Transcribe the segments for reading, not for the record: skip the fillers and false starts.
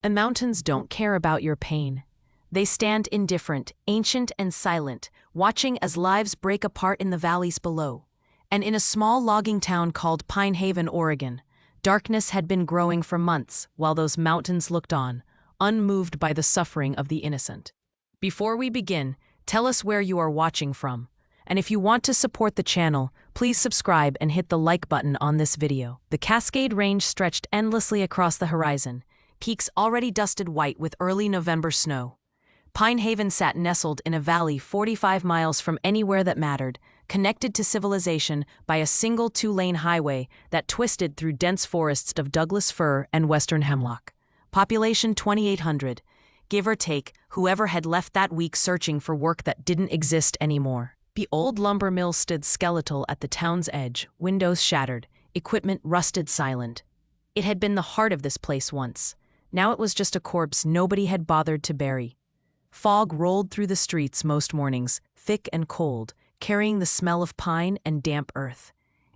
And mountains don't care about your pain. They stand indifferent, ancient and silent, watching as lives break apart in the valleys below. And in a small logging town called Pine Haven, Oregon, darkness had been growing for months while those mountains looked on, unmoved by the suffering of the innocent. Before we begin, tell us where you are watching from. And if you want to support the channel, please subscribe and hit the like button on this video. The Cascade Range stretched endlessly across the horizon, peaks already dusted white with early November snow. Pine Haven sat nestled in a valley 45 miles from anywhere that mattered, connected to civilization by a single two-lane highway that twisted through dense forests of Douglas fir and western hemlock. Population 2,800, give or take whoever had left that week searching for work that didn't exist anymore. The old lumber mill stood skeletal at the town's edge, windows shattered, equipment rusted silent. It had been the heart of this place once. Now it was just a corpse nobody had bothered to bury. Fog rolled through the streets most mornings, thick and cold, carrying the smell of pine and damp earth.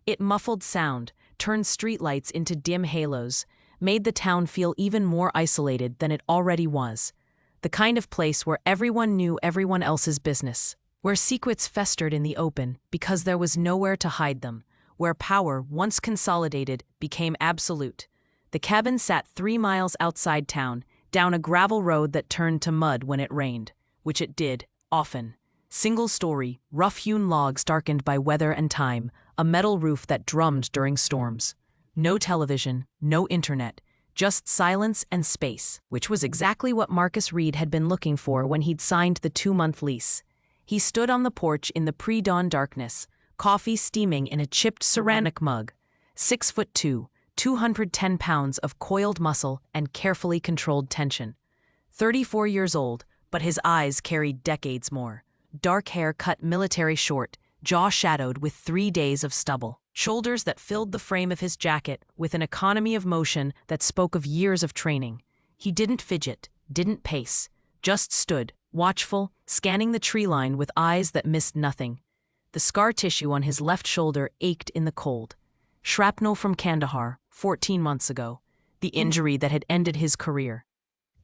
It muffled sound, turned streetlights into dim halos, made the town feel even more isolated than it already was. The kind of place where everyone knew everyone else's business, where secrets festered in the open because there was nowhere to hide them, where power, once consolidated, became absolute. The cabin sat 3 miles outside town, down a gravel road that turned to mud when it rained, which it did, often. Single-story, rough-hewn logs darkened by weather and time, a metal roof that drummed during storms. No television, no internet, just silence and space, which was exactly what Marcus Reed had been looking for when he'd signed the 2-month lease. He stood on the porch in the pre-dawn darkness, coffee steaming in a chipped ceramic mug. 6'2", 210 pounds of coiled muscle and carefully controlled tension. 34 years old, but his eyes carried decades more. Dark hair cut military short, jaw shadowed with 3 days of stubble. Shoulders that filled the frame of his jacket with an economy of motion that spoke of years of training. He didn't fidget, didn't pace, just stood, watchful, scanning the tree line with eyes that missed nothing. The scar tissue on his left shoulder ached in the cold. Shrapnel from Kandahar, 14 months ago, the injury that had ended his career.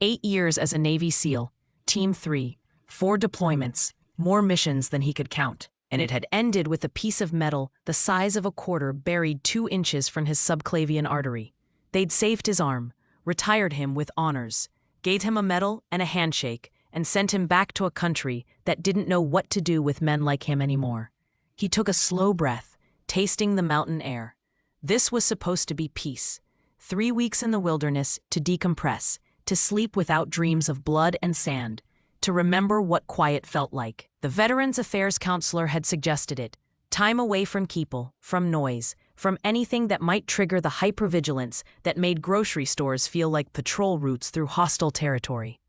8 years as a Navy SEAL, Team 3, 4 deployments, more missions than he could count. And it had ended with a piece of metal the size of a quarter buried 2 inches from his subclavian artery. They'd saved his arm, retired him with honors, gave him a medal and a handshake, and sent him back to a country that didn't know what to do with men like him anymore. He took a slow breath, tasting the mountain air. This was supposed to be peace. 3 weeks in the wilderness to decompress, to sleep without dreams of blood and sand, to remember what quiet felt like. The Veterans Affairs counselor had suggested it. Time away from people, from noise, from anything that might trigger the hypervigilance that made grocery stores feel like patrol routes through hostile territory.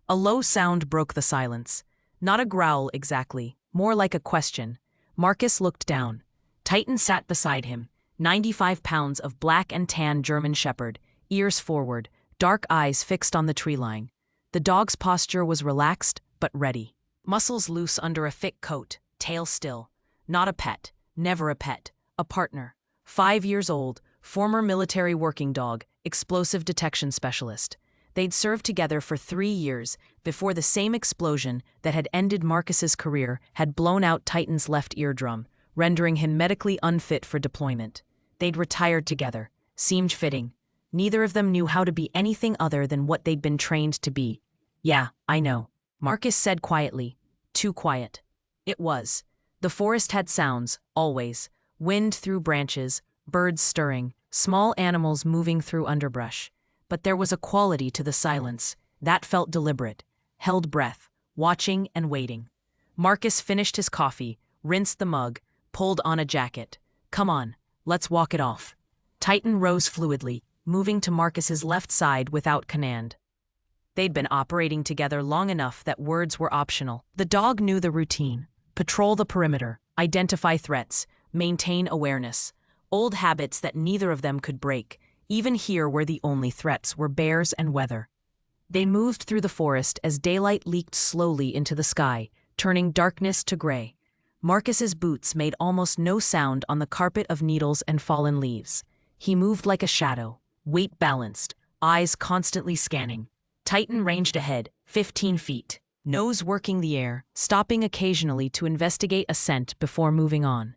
A low sound broke the silence. Not a growl exactly, more like a question. Marcus looked down. Titan sat beside him, 95 pounds of black and tan German shepherd, ears forward, dark eyes fixed on the tree line. The dog's posture was relaxed, but ready. Muscles loose under a thick coat, tail still. Not a pet, never a pet, a partner. 5 years old, former military working dog, explosive detection specialist. They'd served together for 3 years before the same explosion that had ended Marcus's career had blown out Titan's left eardrum, rendering him medically unfit for deployment. They'd retired together. Seemed fitting. Neither of them knew how to be anything other than what they'd been trained to be. Yeah, I know, Marcus said quietly. Too quiet. It was. The forest had sounds, always. Wind through branches, birds stirring, small animals moving through underbrush. But there was a quality to the silence that felt deliberate, held breath, watching and waiting. Marcus finished his coffee, rinsed the mug, pulled on a jacket. Come on, let's walk it off. Titan rose fluidly, moving to Marcus's left side without command. They'd been operating together long enough that words were optional. The dog knew the routine. Patrol the perimeter, identify threats, maintain awareness. Old habits that neither of them could break, even here where the only threats were bears and weather. They moved through the forest as daylight leaked slowly into the sky, turning darkness to gray. Marcus's boots made almost no sound on the carpet of needles and fallen leaves. He moved like a shadow, weight balanced, eyes constantly scanning. Titan ranged ahead, 15 feet, nose working the air, stopping occasionally to investigate a scent before moving on.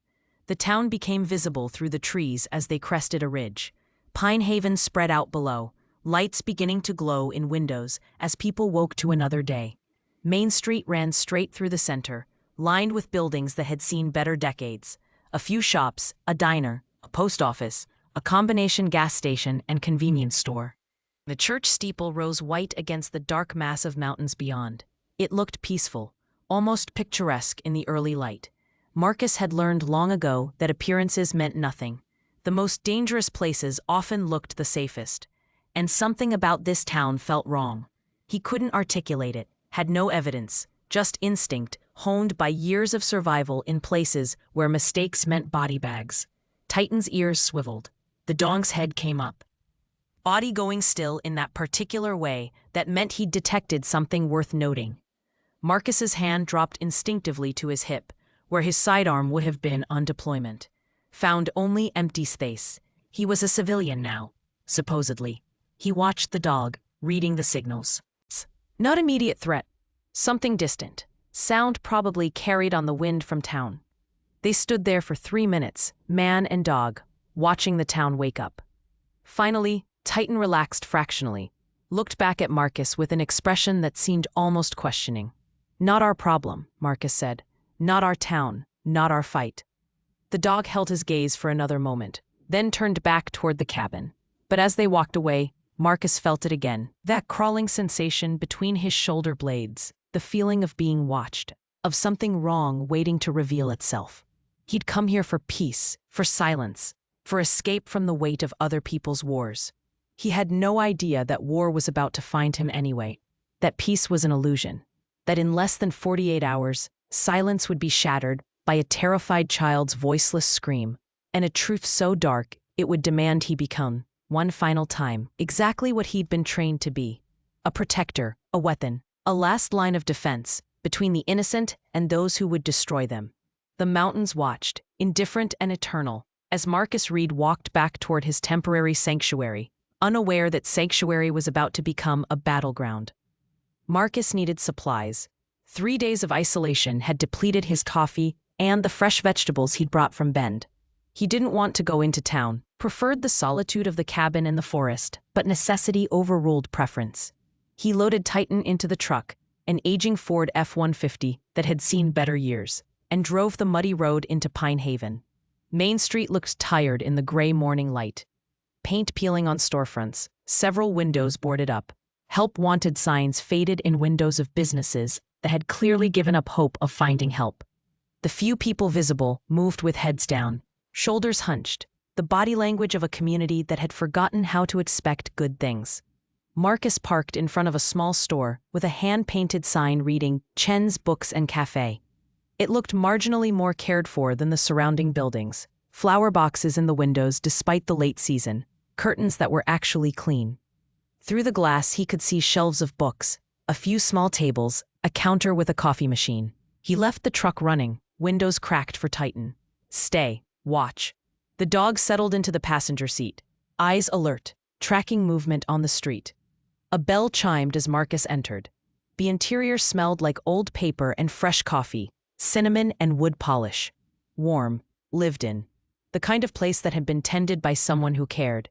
The town became visible through the trees as they crested a ridge. Pine Haven spread out below, lights beginning to glow in windows as people woke to another day. Main Street ran straight through the center, lined with buildings that had seen better decades. A few shops, a diner, a post office, a combination gas station and convenience store. The church steeple rose white against the dark mass of mountains beyond. It looked peaceful, almost picturesque in the early light. Marcus had learned long ago that appearances meant nothing. The most dangerous places often looked the safest. And something about this town felt wrong. He couldn't articulate it, had no evidence, just instinct, honed by years of survival in places where mistakes meant body bags. Titan's ears swiveled. The dog's head came up. Body going still in that particular way that meant he'd detected something worth noting. Marcus's hand dropped instinctively to his hip, where his sidearm would have been on deployment. Found only empty space. He was a civilian now, supposedly. He watched the dog, reading the signals. Not immediate threat. Something distant. Sound probably carried on the wind from town. They stood there for 3 minutes, man and dog, watching the town wake up. Finally, Titan relaxed fractionally, looked back at Marcus with an expression that seemed almost questioning. Not our problem, Marcus said. Not our town, not our fight. The dog held his gaze for another moment, then turned back toward the cabin. But as they walked away, Marcus felt it again, that crawling sensation between his shoulder blades, the feeling of being watched, of something wrong waiting to reveal itself. He'd come here for peace, for silence, for escape from the weight of other people's wars. He had no idea that war was about to find him anyway, that peace was an illusion, that in less than 48 hours, silence would be shattered by a terrified child's voiceless scream, and a truth so dark it would demand he become, one final time, exactly what he'd been trained to be: a protector, a weapon, a last line of defense between the innocent and those who would destroy them. The mountains watched, indifferent and eternal, as Marcus Reed walked back toward his temporary sanctuary, unaware that sanctuary was about to become a battleground. Marcus needed supplies. 3 days of isolation had depleted his coffee and the fresh vegetables he'd brought from Bend. He didn't want to go into town, preferred the solitude of the cabin and the forest, but necessity overruled preference. He loaded Titan into the truck, an aging Ford F-150 that had seen better years, and drove the muddy road into Pine Haven. Main Street looked tired in the gray morning light. Paint peeling on storefronts, several windows boarded up. Help wanted signs faded in windows of businesses that had clearly given up hope of finding help. The few people visible moved with heads down, shoulders hunched, the body language of a community that had forgotten how to expect good things. Marcus parked in front of a small store with a hand-painted sign reading Chen's Books and Cafe. It looked marginally more cared for than the surrounding buildings. Flower boxes in the windows despite the late season, curtains that were actually clean. Through the glass he could see shelves of books, a few small tables, a counter with a coffee machine. He left the truck running, windows cracked for Titan. Stay, watch. The dog settled into the passenger seat, eyes alert, tracking movement on the street. A bell chimed as Marcus entered. The interior smelled like old paper and fresh coffee, cinnamon and wood polish. Warm, lived in. The kind of place that had been tended by someone who cared.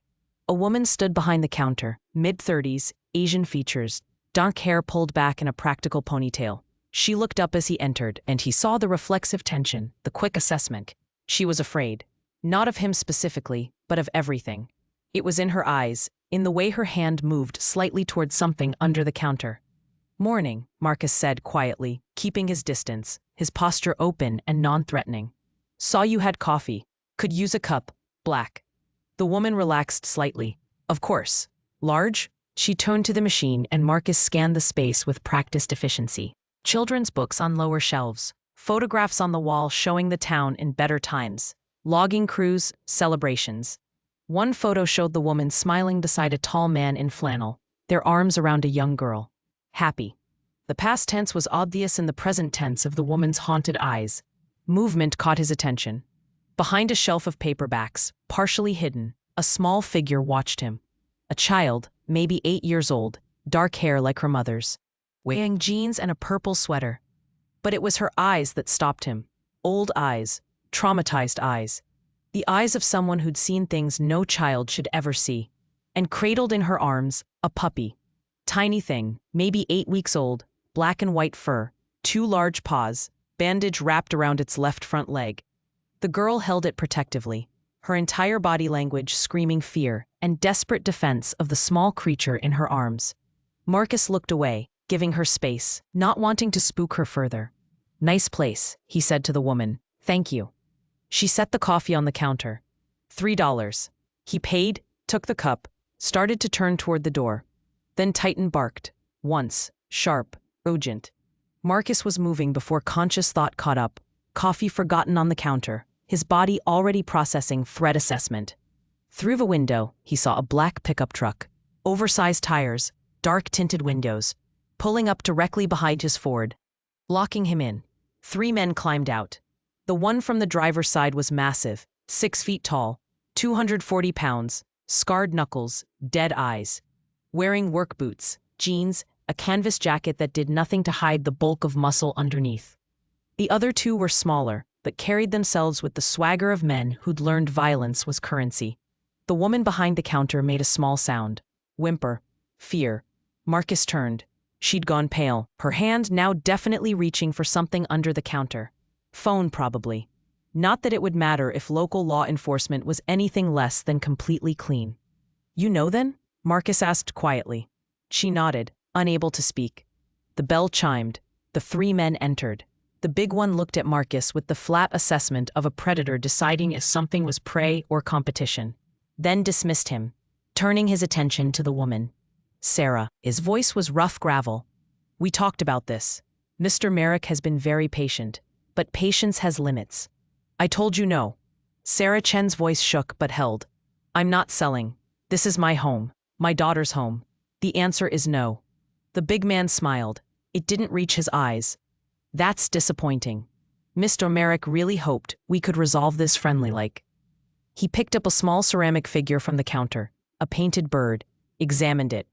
A woman stood behind the counter, mid-30s, Asian features, dark hair pulled back in a practical ponytail. She looked up as he entered, and he saw the reflexive tension, the quick assessment. She was afraid. Not of him specifically, but of everything. It was in her eyes, in the way her hand moved slightly toward something under the counter. "Morning," Marcus said quietly, keeping his distance, his posture open and non-threatening. "Saw you had coffee. Could use a cup, black." The woman relaxed slightly. "Of course. Large?" She toned to the machine and Marcus scanned the space with practiced efficiency. Children's books on lower shelves, photographs on the wall showing the town in better times, logging crews, celebrations. One photo showed the woman smiling beside a tall man in flannel, their arms around a young girl. Happy. The past tense was obvious in the present tense of the woman's haunted eyes. Movement caught his attention. Behind a shelf of paperbacks, partially hidden, a small figure watched him. A child, maybe 8 years old, dark hair like her mother's, wearing jeans and a purple sweater. But it was her eyes that stopped him. Old eyes, traumatized eyes. The eyes of someone who'd seen things no child should ever see. And cradled in her arms, a puppy. Tiny thing, maybe 8 weeks old, black and white fur, 2 large paws, bandage wrapped around its left front leg. The girl held it protectively, her entire body language screaming fear and desperate defense of the small creature in her arms. Marcus looked away, giving her space, not wanting to spook her further. "Nice place," he said to the woman. "Thank you." She set the coffee on the counter. $3. He paid, took the cup, started to turn toward the door. Then Titan barked. Once, sharp, urgent. Marcus was moving before conscious thought caught up, coffee forgotten on the counter, his body already processing threat assessment. Through the window, he saw a black pickup truck, oversized tires, dark tinted windows, pulling up directly behind his Ford, locking him in. 3 men climbed out. The one from the driver's side was massive, 6 feet tall, 240 pounds, scarred knuckles, dead eyes. Wearing work boots, jeans, a canvas jacket that did nothing to hide the bulk of muscle underneath. The other 2 were smaller, but carried themselves with the swagger of men who'd learned violence was currency. The woman behind the counter made a small sound. Whimper. Fear. Marcus turned. She'd gone pale, her hand now definitely reaching for something under the counter. Phone, probably. Not that it would matter if local law enforcement was anything less than completely clean. "You know then?" Marcus asked quietly. She nodded, unable to speak. The bell chimed. The 3 men entered. The big one looked at Marcus with the flat assessment of a predator deciding if something was prey or competition. Then dismissed him, turning his attention to the woman. "Sarah." His voice was rough gravel. "We talked about this. Mr. Merrick has been very patient, but patience has limits. I told you no." Sarah Chen's voice shook but held. "I'm not selling. This is my home, my daughter's home. The answer is no." The big man smiled. It didn't reach his eyes. "That's disappointing. Mr. Merrick really hoped we could resolve this friendly-like." He picked up a small ceramic figure from the counter, a painted bird, examined it.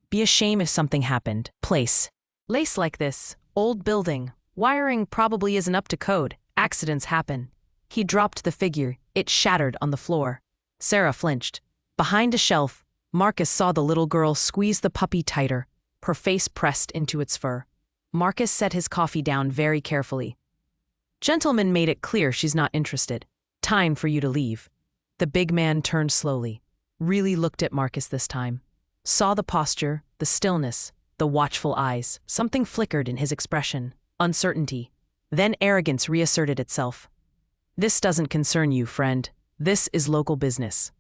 "Be a shame if something happened. Place. Lace like this. Old building. Wiring probably isn't up to code. Accidents happen." He dropped the figure. It shattered on the floor. Sarah flinched. Behind a shelf, Marcus saw the little girl squeeze the puppy tighter, her face pressed into its fur. Marcus set his coffee down very carefully. "Gentleman made it clear she's not interested. Time for you to leave." The big man turned slowly, really looked at Marcus this time. Saw the posture, the stillness, the watchful eyes. Something flickered in his expression, uncertainty. Then arrogance reasserted itself. "This doesn't concern you, friend. This is local business.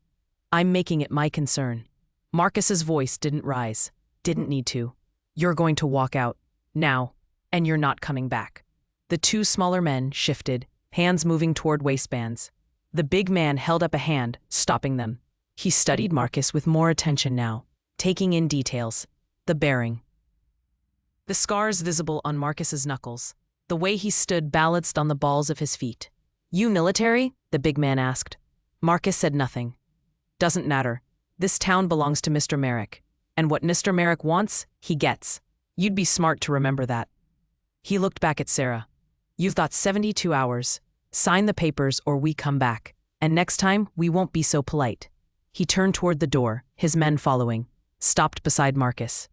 I'm making it my concern." Marcus's voice didn't rise, didn't need to. "You're going to walk out. Now. And you're not coming back." The 2 smaller men shifted, hands moving toward waistbands. The big man held up a hand, stopping them. He studied Marcus with more attention now, taking in details. The bearing. The scars visible on Marcus's knuckles. The way he stood balanced on the balls of his feet. "You military?" the big man asked. Marcus said nothing. "Doesn't matter. This town belongs to Mr. Merrick. And what Mr. Merrick wants, he gets. You'd be smart to remember that." He looked back at Sarah. "You've got 72 hours. Sign the papers or we come back. And next time, we won't be so polite." He turned toward the door, his men following. Stopped beside Marcus.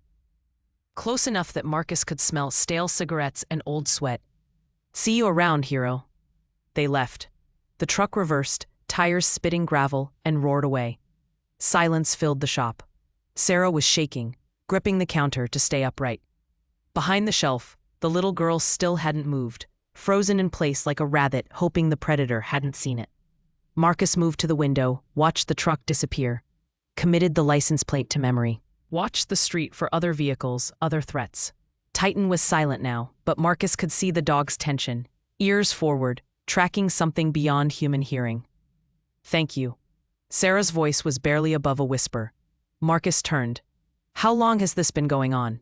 Close enough that Marcus could smell stale cigarettes and old sweat. "See you around, hero." They left. The truck reversed, tires spitting gravel, and roared away. Silence filled the shop. Sarah was shaking, gripping the counter to stay upright. Behind the shelf, the little girl still hadn't moved, frozen in place like a rabbit hoping the predator hadn't seen it. Marcus moved to the window, watched the truck disappear, committed the license plate to memory, watched the street for other vehicles, other threats. Titan was silent now, but Marcus could see the dog's tension, ears forward, tracking something beyond human hearing. "Thank you." Sarah's voice was barely above a whisper. Marcus turned. "How long has this been going on?"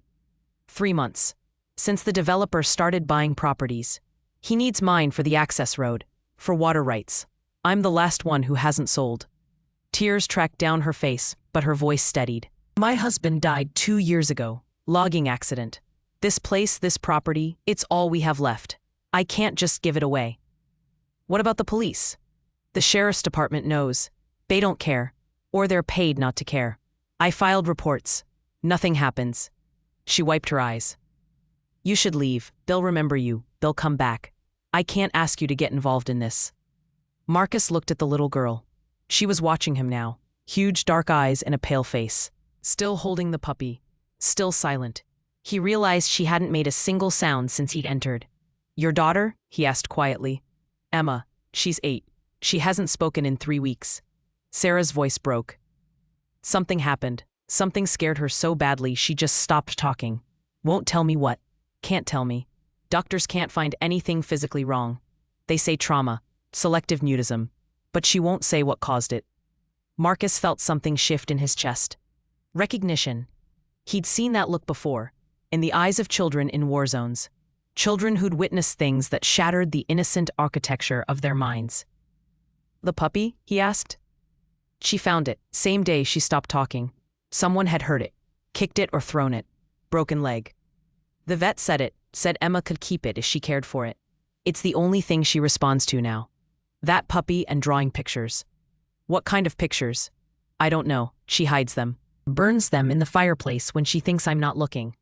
3 months. Since the developer started buying properties. He needs mine for the access road, for water rights. I'm the last one who hasn't sold. Tears tracked down her face, but her voice steadied. My husband died 2 years ago. Logging accident. This place, this property, it's all we have left. I can't just give it away. What about the police? The sheriff's department knows. They don't care. Or they're paid not to care. I filed reports. Nothing happens. She wiped her eyes. You should leave. They'll remember you. They'll come back. I can't ask you to get involved in this. Marcus looked at the little girl. She was watching him now. Huge dark eyes and a pale face. Still holding the puppy. Still silent. He realized she hadn't made a single sound since he'd entered. Your daughter? He asked quietly. Emma. She's 8. She hasn't spoken in 3 weeks. Sarah's voice broke. Something happened. Something scared her so badly she just stopped talking. Won't tell me what. Can't tell me. Doctors can't find anything physically wrong. They say trauma, selective mutism, but she won't say what caused it. Marcus felt something shift in his chest. Recognition. He'd seen that look before, in the eyes of children in war zones. Children who'd witnessed things that shattered the innocent architecture of their minds. The puppy? He asked. She found it, same day she stopped talking. Someone had hurt it, kicked it or thrown it. Broken leg. The vet said Emma could keep it if she cared for it. It's the only thing she responds to now. That puppy and drawing pictures. What kind of pictures? I don't know. She hides them. Burns them in the fireplace when she thinks I'm not looking.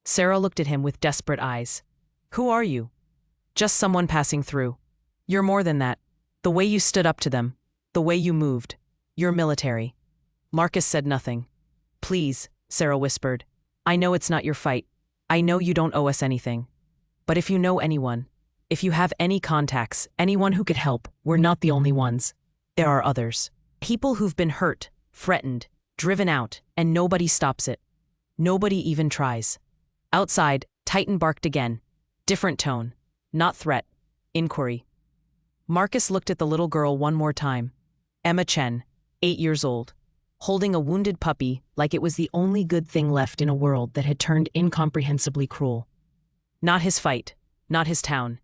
Sarah looked at him with desperate eyes. Who are you? Just someone passing through. You're more than that. The way you stood up to them. The way you moved. You're military. Marcus said nothing. Please, Sarah whispered. I know it's not your fight. I know you don't owe us anything. But if you know anyone, if you have any contacts, anyone who could help, we're not the only ones. There are others. People who've been hurt, threatened, driven out, and nobody stops it. Nobody even tries. Outside, Titan barked again. Different tone. Not threat. Inquiry. Marcus looked at the little girl one more time. Emma Chen, 8 years old, holding a wounded puppy like it was the only good thing left in a world that had turned incomprehensibly cruel. Not his fight. Not his town.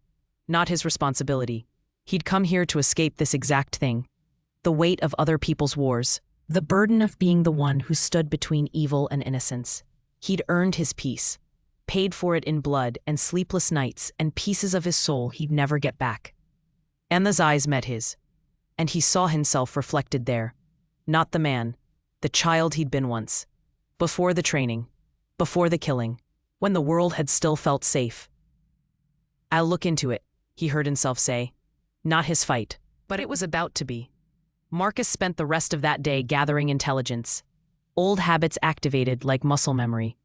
Not his responsibility. He'd come here to escape this exact thing. The weight of other people's wars. The burden of being the one who stood between evil and innocence. He'd earned his peace. Paid for it in blood and sleepless nights and pieces of his soul he'd never get back. Emma's eyes met his. And he saw himself reflected there. Not the man. The child he'd been once. Before the training. Before the killing. When the world had still felt safe. I'll look into it, he heard himself say. Not his fight. But it was about to be. Marcus spent the rest of that day gathering intelligence. Old habits activated like muscle memory.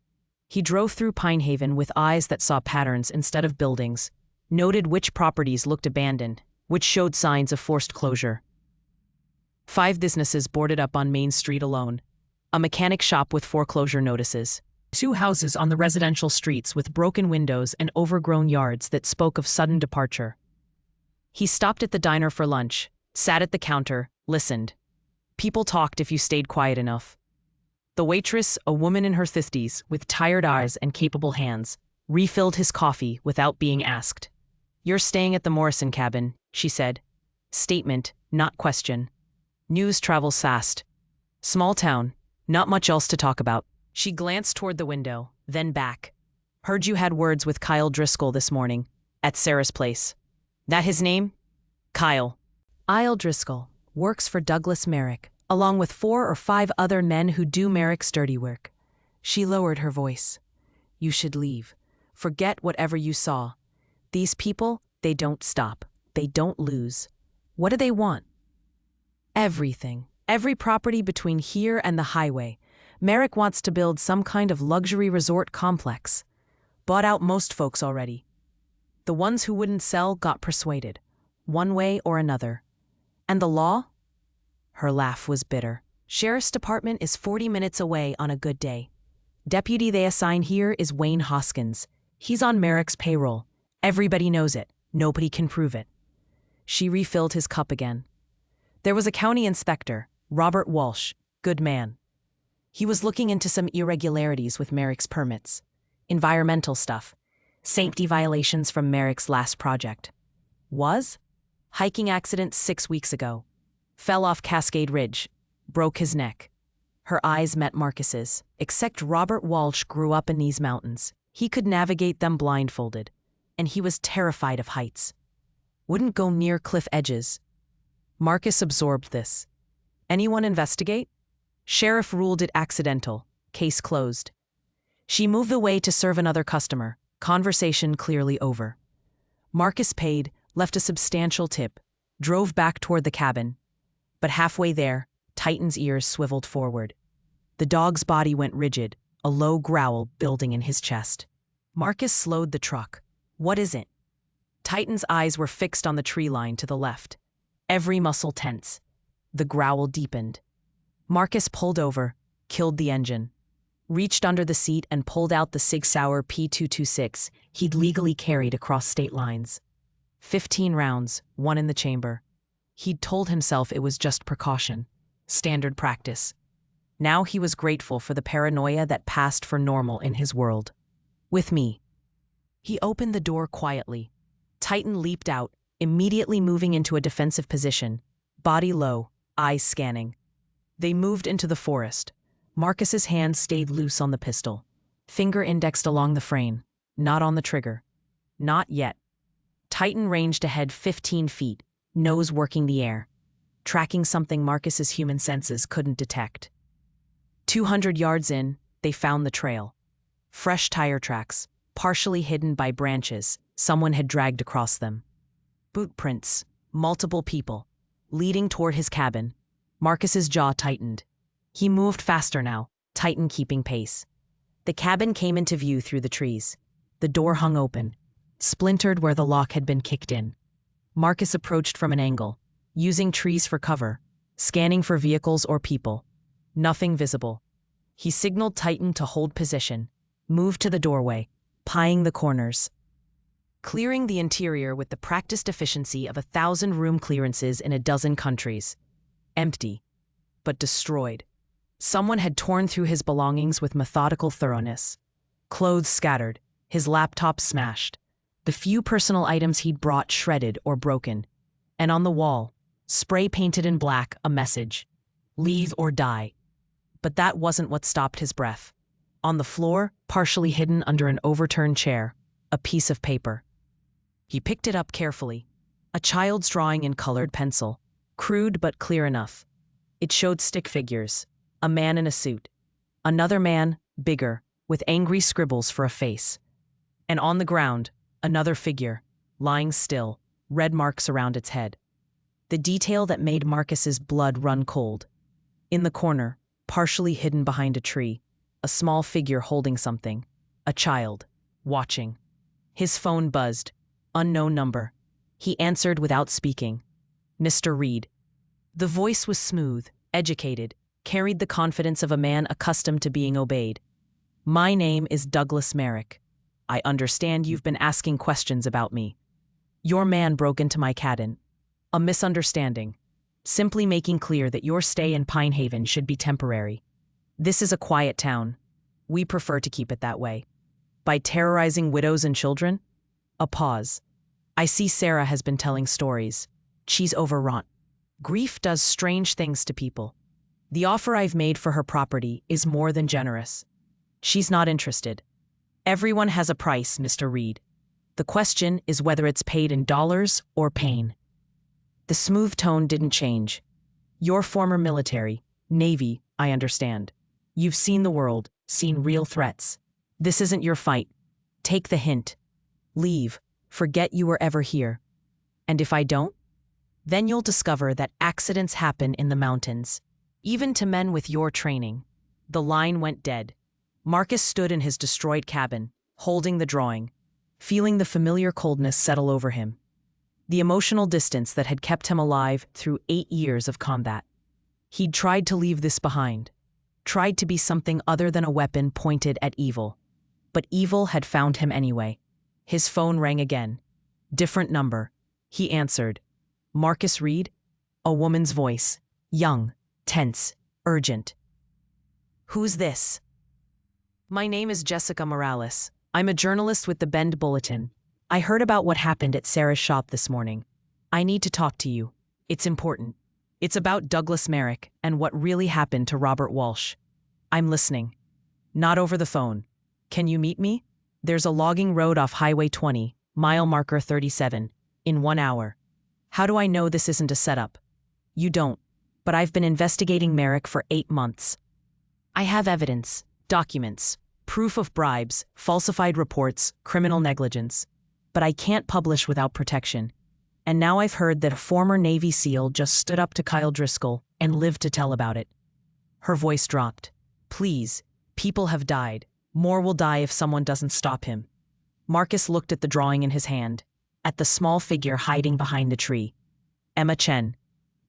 He drove through Pine Haven with eyes that saw patterns instead of buildings, noted which properties looked abandoned, which showed signs of forced closure. 5 businesses boarded up on Main Street alone. A mechanic shop with foreclosure notices. 2 houses on the residential streets with broken windows and overgrown yards that spoke of sudden departure. He stopped at the diner for lunch, sat at the counter, listened. People talked if you stayed quiet enough. The waitress, a woman in her 50s, with tired eyes and capable hands, refilled his coffee without being asked. You're staying at the Morrison cabin, she said. Statement, not question. News travels fast. Small town, not much else to talk about. She glanced toward the window, then back. Heard you had words with Kyle Driscoll this morning, at Sarah's place. That his name? Kyle. Kyle Driscoll works for Douglas Merrick, along with 4 or 5 other men who do Merrick's dirty work. She lowered her voice. You should leave. Forget whatever you saw. These people, they don't stop. They don't lose. What do they want? Everything. Every property between here and the highway. Merrick wants to build some kind of luxury resort complex. Bought out most folks already. The ones who wouldn't sell got persuaded, one way or another. And the law? Her laugh was bitter. Sheriff's department is 40 minutes away on a good day. Deputy they assign here is Wayne Hoskins. He's on Merrick's payroll. Everybody knows it. Nobody can prove it. She refilled his cup again. There was a county inspector, Robert Walsh, good man. He was looking into some irregularities with Merrick's permits. Environmental stuff. Safety violations from Merrick's last project. Was? Hiking accident 6 weeks ago. Fell off Cascade Ridge. Broke his neck. Her eyes met Marcus's. Except Robert Walsh grew up in these mountains. He could navigate them blindfolded, and he was terrified of heights. Wouldn't go near cliff edges. Marcus absorbed this. Anyone investigate? Sheriff ruled it accidental. Case closed. She moved away to serve another customer. Conversation clearly over. Marcus paid, left a substantial tip, drove back toward the cabin. But halfway there, Titan's ears swiveled forward. The dog's body went rigid, a low growl building in his chest. Marcus slowed the truck. What is it? Titan's eyes were fixed on the tree line to the left. Every muscle tense. The growl deepened. Marcus pulled over, killed the engine, reached under the seat and pulled out the Sig Sauer P226 he'd legally carried across state lines. 15 rounds, one in the chamber. He'd told himself it was just precaution, standard practice. Now he was grateful for the paranoia that passed for normal in his world. With me. He opened the door quietly. Titan leaped out, immediately moving into a defensive position, body low, eyes scanning. They moved into the forest. Marcus's hand stayed loose on the pistol, finger indexed along the frame, not on the trigger. Not yet. Titan ranged ahead 15 feet, nose working the air, tracking something Marcus's human senses couldn't detect. 200 yards in, they found the trail. Fresh tire tracks, partially hidden by branches someone had dragged across them. Boot prints, multiple people, leading toward his cabin. Marcus's jaw tightened. He moved faster now, Titan keeping pace. The cabin came into view through the trees. The door hung open, splintered where the lock had been kicked in. Marcus approached from an angle, using trees for cover, scanning for vehicles or people. Nothing visible. He signaled Titan to hold position, moved to the doorway, pieing the corners. Clearing the interior with the practiced efficiency of 1,000 room clearances in a dozen countries. Empty, but destroyed. Someone had torn through his belongings with methodical thoroughness. Clothes scattered, his laptop smashed, the few personal items he'd brought shredded or broken. And on the wall, spray painted in black, a message: leave or die. But that wasn't what stopped his breath. On the floor, partially hidden under an overturned chair, a piece of paper. He picked it up carefully. A child's drawing in colored pencil, crude but clear enough. It showed stick figures, a man in a suit, another man, bigger, with angry scribbles for a face. And on the ground, another figure, lying still, red marks around its head. The detail that made Marcus's blood run cold. In the corner, partially hidden behind a tree, a small figure holding something, a child, watching. His phone buzzed, unknown number. He answered without speaking. Mr. Reed. The voice was smooth, educated, carried the confidence of a man accustomed to being obeyed. My name is Douglas Merrick. I understand you've been asking questions about me. Your man broke into my cabin. A misunderstanding. Simply making clear that your stay in Pine Haven should be temporary. This is a quiet town. We prefer to keep it that way. By terrorizing widows and children? A pause. I see Sarah has been telling stories. She's overwrought. Grief does strange things to people. The offer I've made for her property is more than generous. She's not interested. Everyone has a price, Mr. Reed. The question is whether it's paid in dollars or pain. The smooth tone didn't change. You're former military, Navy, I understand. You've seen the world, seen real threats. This isn't your fight. Take the hint. Leave. Forget you were ever here. And if I don't? Then you'll discover that accidents happen in the mountains, even to men with your training. The line went dead. Marcus stood in his destroyed cabin, holding the drawing, feeling the familiar coldness settle over him. The emotional distance that had kept him alive through 8 years of combat. He'd tried to leave this behind, tried to be something other than a weapon pointed at evil. But evil had found him anyway. His phone rang again. Different number. He answered. Marcus Reed? A woman's voice. Young, tense, urgent. Who's this? My name is Jessica Morales. I'm a journalist with the Bend Bulletin. I heard about what happened at Sarah's shop this morning. I need to talk to you. It's important. It's about Douglas Merrick and what really happened to Robert Walsh. I'm listening. Not over the phone. Can you meet me? There's a logging road off Highway 20, mile marker 37, in 1 hour. How do I know this isn't a setup? You don't, but I've been investigating Merrick for 8 months. I have evidence, documents, proof of bribes, falsified reports, criminal negligence. But I can't publish without protection. And now I've heard that a former Navy SEAL just stood up to Kyle Driscoll and lived to tell about it. Her voice dropped. Please, people have died. More will die if someone doesn't stop him. Marcus looked at the drawing in his hand, at the small figure hiding behind the tree. Emma Chen,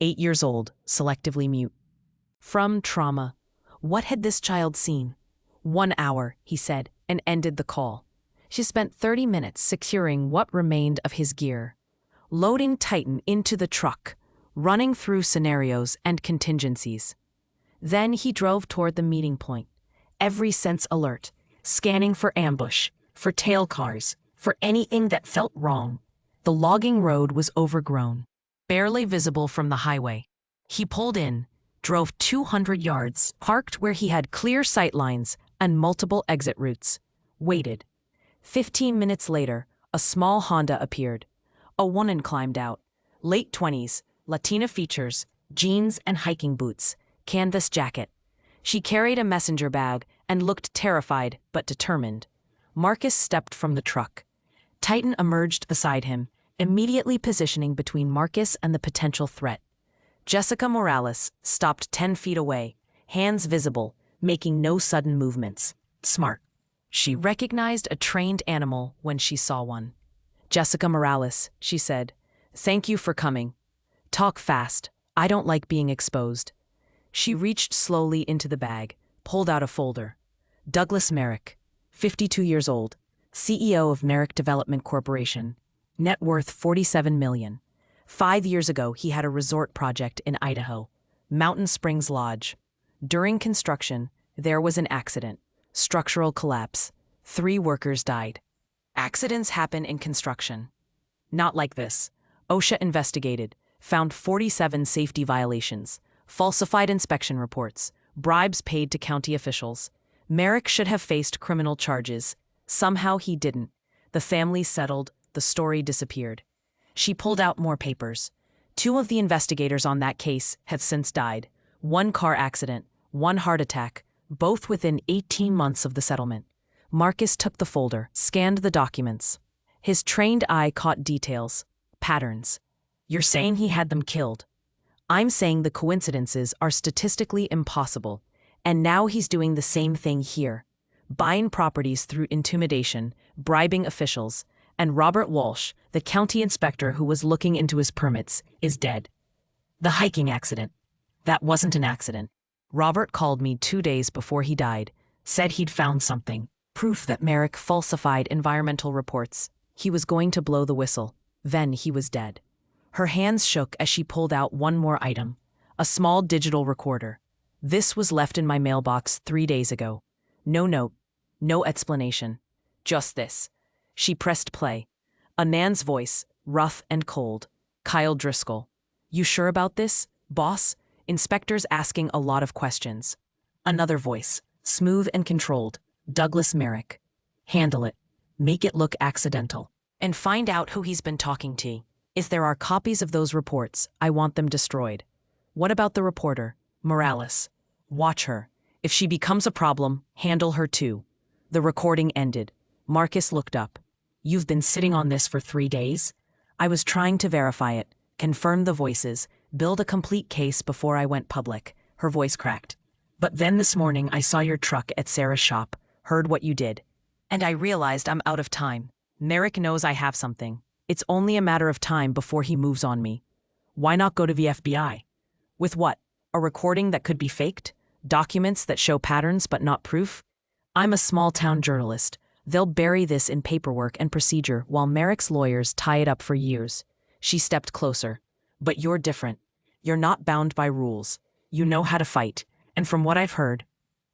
8 years old, selectively mute. From trauma. What had this child seen? 1 hour, he said, and ended the call. She spent 30 minutes securing what remained of his gear, loading Titan into the truck, running through scenarios and contingencies. Then he drove toward the meeting point, every sense alert, scanning for ambush, for tail cars, for anything that felt wrong. The logging road was overgrown, barely visible from the highway. He pulled in, drove 200 yards, parked where he had clear sight lines and multiple exit routes, waited. 15 minutes later, a small Honda appeared. A woman climbed out. Late 20s, Latina features, jeans and hiking boots, canvas jacket. She carried a messenger bag and looked terrified but determined. Marcus stepped from the truck. Titan emerged beside him, immediately positioning between Marcus and the potential threat. Jessica Morales stopped 10 feet away, hands visible, making no sudden movements. Smart. She recognized a trained animal when she saw one. Jessica Morales, she said, thank you for coming. Talk fast. I don't like being exposed. She reached slowly into the bag, pulled out a folder. Douglas Merrick, 52 years old, CEO of Merrick Development Corporation, net worth $47 million. 5 years ago, he had a resort project in Idaho, Mountain Springs Lodge. During construction, there was an accident. Structural collapse. 3 workers died. Accidents happen in construction. Not like this. OSHA investigated, found 47 safety violations, falsified inspection reports, bribes paid to county officials. Merrick should have faced criminal charges. Somehow he didn't. The family settled, the story disappeared. She pulled out more papers. 2 of the investigators on that case had since died. 1 car accident, 1 heart attack, both within 18 months of the settlement. Marcus took the folder, scanned the documents. His trained eye caught details, patterns. You're saying he had them killed. I'm saying the coincidences are statistically impossible, and now he's doing the same thing here. Buying properties through intimidation, bribing officials, and Robert Walsh, the county inspector who was looking into his permits, is dead. The hiking accident. That wasn't an accident. Robert called me 2 days before he died, said he'd found something, proof that Merrick falsified environmental reports. He was going to blow the whistle. Then he was dead. Her hands shook as she pulled out one more item, a small digital recorder. This was left in my mailbox 3 days ago. No note, no explanation. Just this. She pressed play. A man's voice, rough and cold. Kyle Driscoll. You sure about this, boss? Inspectors asking a lot of questions. Another voice, smooth and controlled. Douglas Merrick. Handle it. Make it look accidental. And find out who he's been talking to. If there are copies of those reports, I want them destroyed. What about the reporter, Morales? Watch her. If she becomes a problem, handle her too. The recording ended. Marcus looked up. You've been sitting on this for 3 days? I was trying to verify it, confirm the voices, build a complete case before I went public. Her voice cracked. But then this morning I saw your truck at Sarah's shop, heard what you did. And I realized I'm out of time. Merrick knows I have something. It's only a matter of time before he moves on me. Why not go to the FBI? With what? A recording that could be faked? Documents that show patterns but not proof? I'm a small-town journalist. They'll bury this in paperwork and procedure while Merrick's lawyers tie it up for years. She stepped closer. But you're different. You're not bound by rules. You know how to fight. And from what I've heard,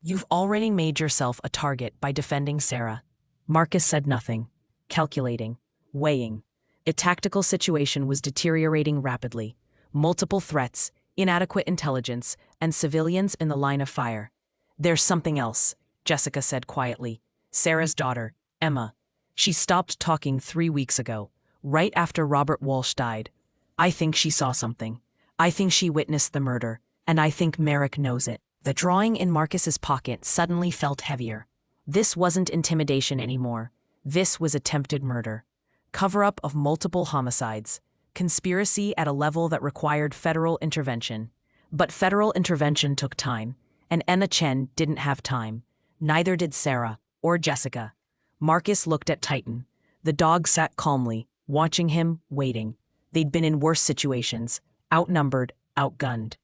you've already made yourself a target by defending Sarah. Marcus said nothing. Calculating. Weighing. A tactical situation was deteriorating rapidly. Multiple threats, inadequate intelligence, and civilians in the line of fire. There's something else, Jessica said quietly. Sarah's daughter, Emma. She stopped talking 3 weeks ago, right after Robert Walsh died. I think she saw something. I think she witnessed the murder, and I think Merrick knows it. The drawing in Marcus's pocket suddenly felt heavier. This wasn't intimidation anymore. This was attempted murder. Cover-up of multiple homicides. Conspiracy at a level that required federal intervention. But federal intervention took time, and Emma Chen didn't have time. Neither did Sarah or Jessica. Marcus looked at Titan. The dog sat calmly, watching him, waiting. They'd been in worse situations, outnumbered, outgunned.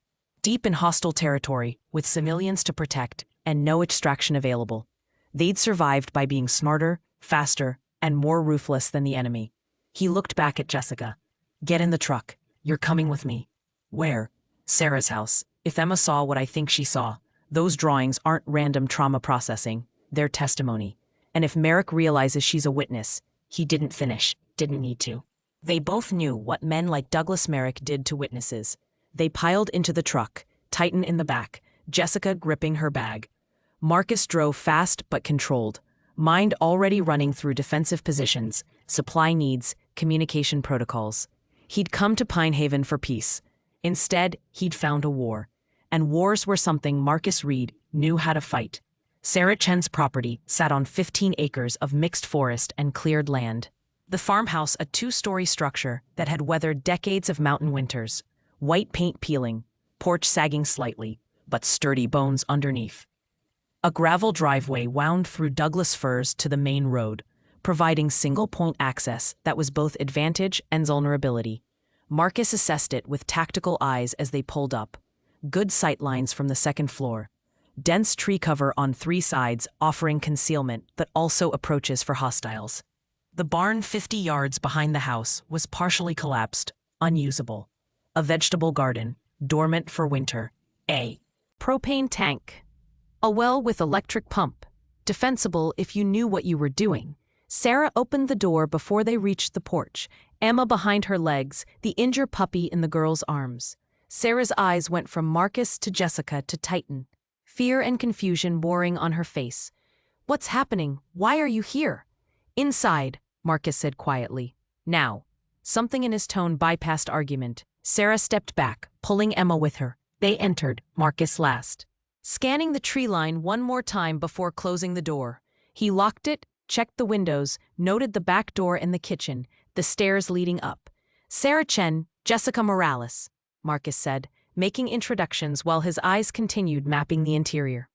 Deep in hostile territory, with civilians to protect, and no extraction available. They'd survived by being smarter, faster, and more ruthless than the enemy. He looked back at Jessica. Get in the truck. You're coming with me. Where? Sarah's house. If Emma saw what I think she saw, those drawings aren't random trauma processing, they're testimony. And if Merrick realizes she's a witness, he didn't need to. They both knew what men like Douglas Merrick did to witnesses. They piled into the truck, Titan in the back, Jessica gripping her bag. Marcus drove fast but controlled, mind already running through defensive positions, supply needs, communication protocols. He'd come to Pine Haven for peace. Instead, he'd found a war. And wars were something Marcus Reed knew how to fight. Sarah Chen's property sat on 15 acres of mixed forest and cleared land. The farmhouse, a 2-story structure that had weathered decades of mountain winters. White paint peeling, porch sagging slightly, but sturdy bones underneath. A gravel driveway wound through Douglas firs to the main road, providing single-point access that was both advantage and vulnerability. Marcus assessed it with tactical eyes as they pulled up. Good sight lines from the second floor. Dense tree cover on 3 sides offering concealment but also approaches for hostiles. The barn 50 yards behind the house was partially collapsed, unusable. A vegetable garden, dormant for winter. A propane tank. A well with electric pump. Defensible if you knew what you were doing. Sarah opened the door before they reached the porch, Emma behind her legs, the injured puppy in the girl's arms. Sarah's eyes went from Marcus to Jessica to Titan. Fear and confusion warring on her face. What's happening? Why are you here? Inside, Marcus said quietly. Now. Something in his tone bypassed argument. Sarah stepped back, pulling Emma with her. They entered, Marcus last. Scanning the tree line one more time before closing the door. He locked it, checked the windows, noted the back door and the kitchen, the stairs leading up. Sarah Chen, Jessica Morales, Marcus said, making introductions while his eyes continued mapping the interior.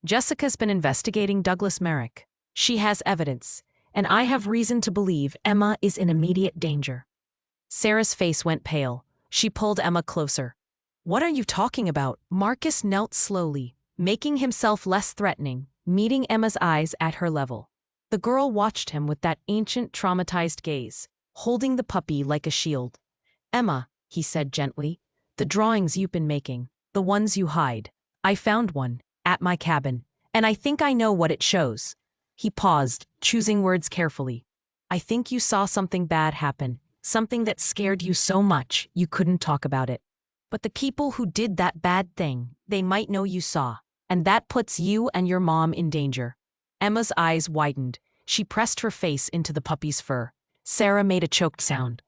Jessica's been investigating Douglas Merrick. She has evidence, and I have reason to believe Emma is in immediate danger. Sarah's face went pale. She pulled Emma closer. What are you talking about? Marcus knelt slowly, making himself less threatening, meeting Emma's eyes at her level. The girl watched him with that ancient, traumatized gaze, holding the puppy like a shield. Emma, he said gently, the drawings you've been making, the ones you hide. I found one, at my cabin, and I think I know what it shows. He paused, choosing words carefully. I think you saw something bad happen, something that scared you so much you couldn't talk about it. But the people who did that bad thing, they might know you saw, and that puts you and your mom in danger. Emma's eyes widened. She pressed her face into the puppy's fur. Sarah made a choked sound.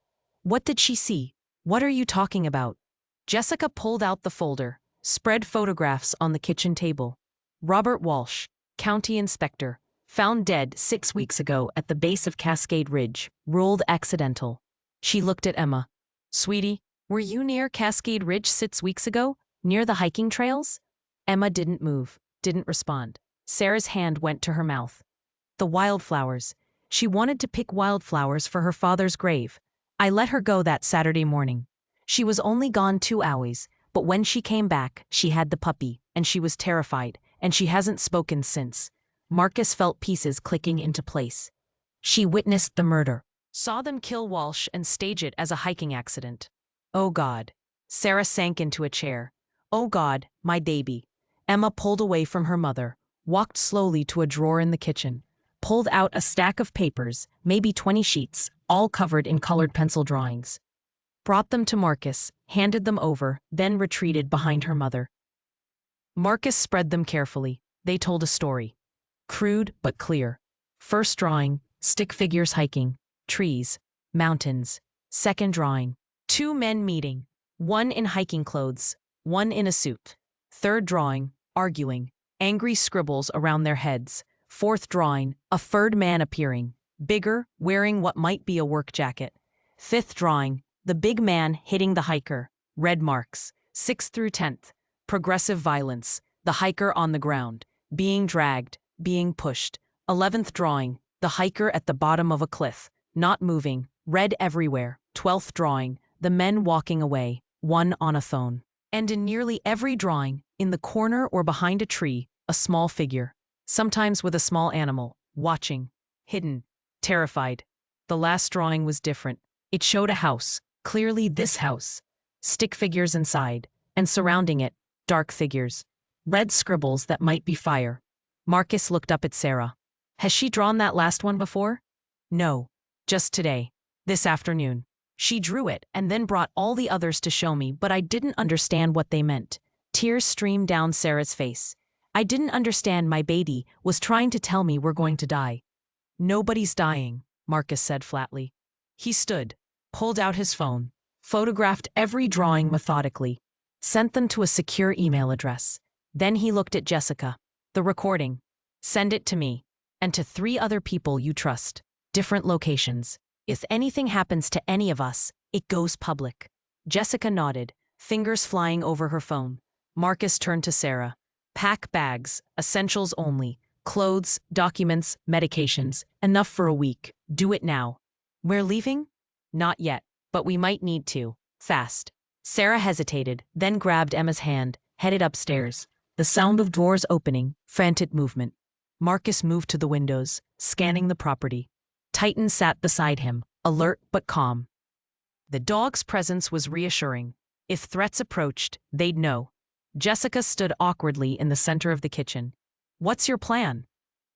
What did she see? What are you talking about? Jessica pulled out the folder, spread photographs on the kitchen table. Robert Walsh, county inspector, found dead 6 weeks ago at the base of Cascade Ridge, ruled accidental. She looked at Emma. Sweetie, were you near Cascade Ridge 6 weeks ago, near the hiking trails? Emma didn't move, didn't respond. Sarah's hand went to her mouth. The wildflowers. She wanted to pick wildflowers for her father's grave. I let her go that Saturday morning. She was only gone 2 hours, but when she came back, she had the puppy, and she was terrified, and she hasn't spoken since. Marcus felt pieces clicking into place. She witnessed the murder, saw them kill Walsh and stage it as a hiking accident. Oh God. Sarah sank into a chair. Oh God, my baby. Emma pulled away from her mother, walked slowly to a drawer in the kitchen, pulled out a stack of papers, maybe 20 sheets, all covered in colored pencil drawings. Brought them to Marcus, handed them over, then retreated behind her mother. Marcus spread them carefully. They told a story. Crude but clear. First drawing, stick figures hiking, trees, mountains. Second drawing, two men meeting, one in hiking clothes, one in a suit. Third drawing, arguing, angry scribbles around their heads. Fourth drawing, a furred man appearing, bigger, wearing what might be a work jacket. Fifth drawing, the big man hitting the hiker, red marks. Sixth through 10th, progressive violence, the hiker on the ground, being dragged, being pushed. 11th drawing, the hiker at the bottom of a cliff, not moving, red everywhere. 12th drawing, the men walking away, one on a phone. And in nearly every drawing, in the corner or behind a tree, a small figure, sometimes with a small animal, watching, hidden, terrified. The last drawing was different. It showed a house, clearly this house. Stick figures inside, and surrounding it, dark figures. Red scribbles that might be fire. Marcus looked up at Sarah. Has she drawn that last one before? No. Just today. This afternoon. She drew it and then brought all the others to show me, but I didn't understand what they meant. Tears streamed down Sarah's face. I didn't understand. My baby was trying to tell me we're going to die. Nobody's dying, Marcus said flatly. He stood, pulled out his phone, photographed every drawing methodically, sent them to a secure email address. Then he looked at Jessica. The recording. Send it to me. And to 3 other people you trust. Different locations. If anything happens to any of us, it goes public. Jessica nodded, fingers flying over her phone. Marcus turned to Sarah. Pack bags, essentials only. Clothes, documents, medications. Enough for a week. Do it now. We're leaving? Not yet, but we might need to. Fast. Sarah hesitated, then grabbed Emma's hand, headed upstairs. The sound of doors opening, frantic movement. Marcus moved to the windows, scanning the property. Titan sat beside him, alert but calm. The dog's presence was reassuring. If threats approached, they'd know. Jessica stood awkwardly in the center of the kitchen. What's your plan?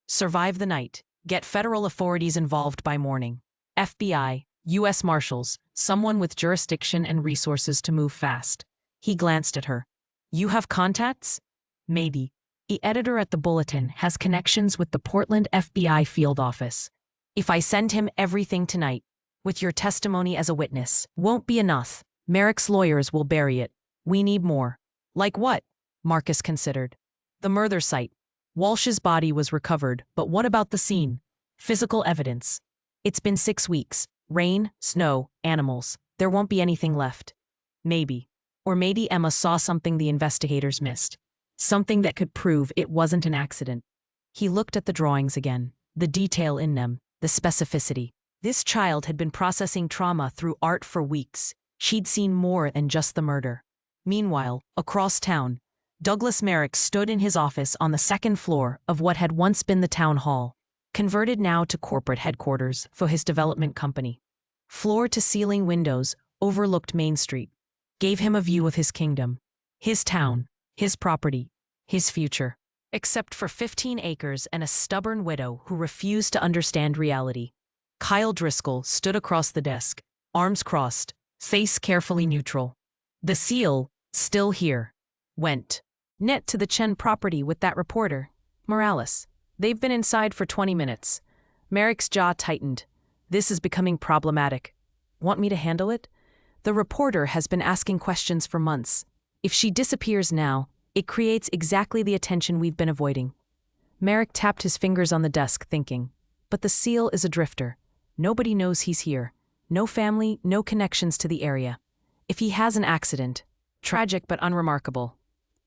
Survive the night. Get federal authorities involved by morning. FBI, U.S. Marshals, someone with jurisdiction and resources to move fast. He glanced at her. You have contacts? Maybe. The editor at the Bulletin has connections with the Portland FBI field office. If I send him everything tonight, with your testimony as a witness, won't be enough. Merrick's lawyers will bury it. We need more. Like what? Marcus considered. The murder site. Walsh's body was recovered, but what about the scene? Physical evidence. It's been 6 weeks. Rain, snow, animals. There won't be anything left. Maybe. Or maybe Emma saw something the investigators missed. Something that could prove it wasn't an accident. He looked at the drawings again, the detail in them, the specificity. This child had been processing trauma through art for weeks. She'd seen more than just the murder. Meanwhile, across town, Douglas Merrick stood in his office on the 2nd floor of what had once been the town hall, converted now to corporate headquarters for his development company. Floor-to-ceiling windows overlooked Main Street, gave him a view of his kingdom, his town, his property, his future. Except for 15 acres and a stubborn widow who refused to understand reality. Kyle Driscoll stood across the desk, arms crossed, face carefully neutral. The seal, still here. Went. Net to the Chen property with that reporter, Morales. They've been inside for 20 minutes. Merrick's jaw tightened. This is becoming problematic. Want me to handle it? The reporter has been asking questions for months. If she disappears now, it creates exactly the attention we've been avoiding. Merrick tapped his fingers on the desk, thinking. But the seal is a drifter. Nobody knows he's here. No family, no connections to the area. If he has an accident, tragic but unremarkable.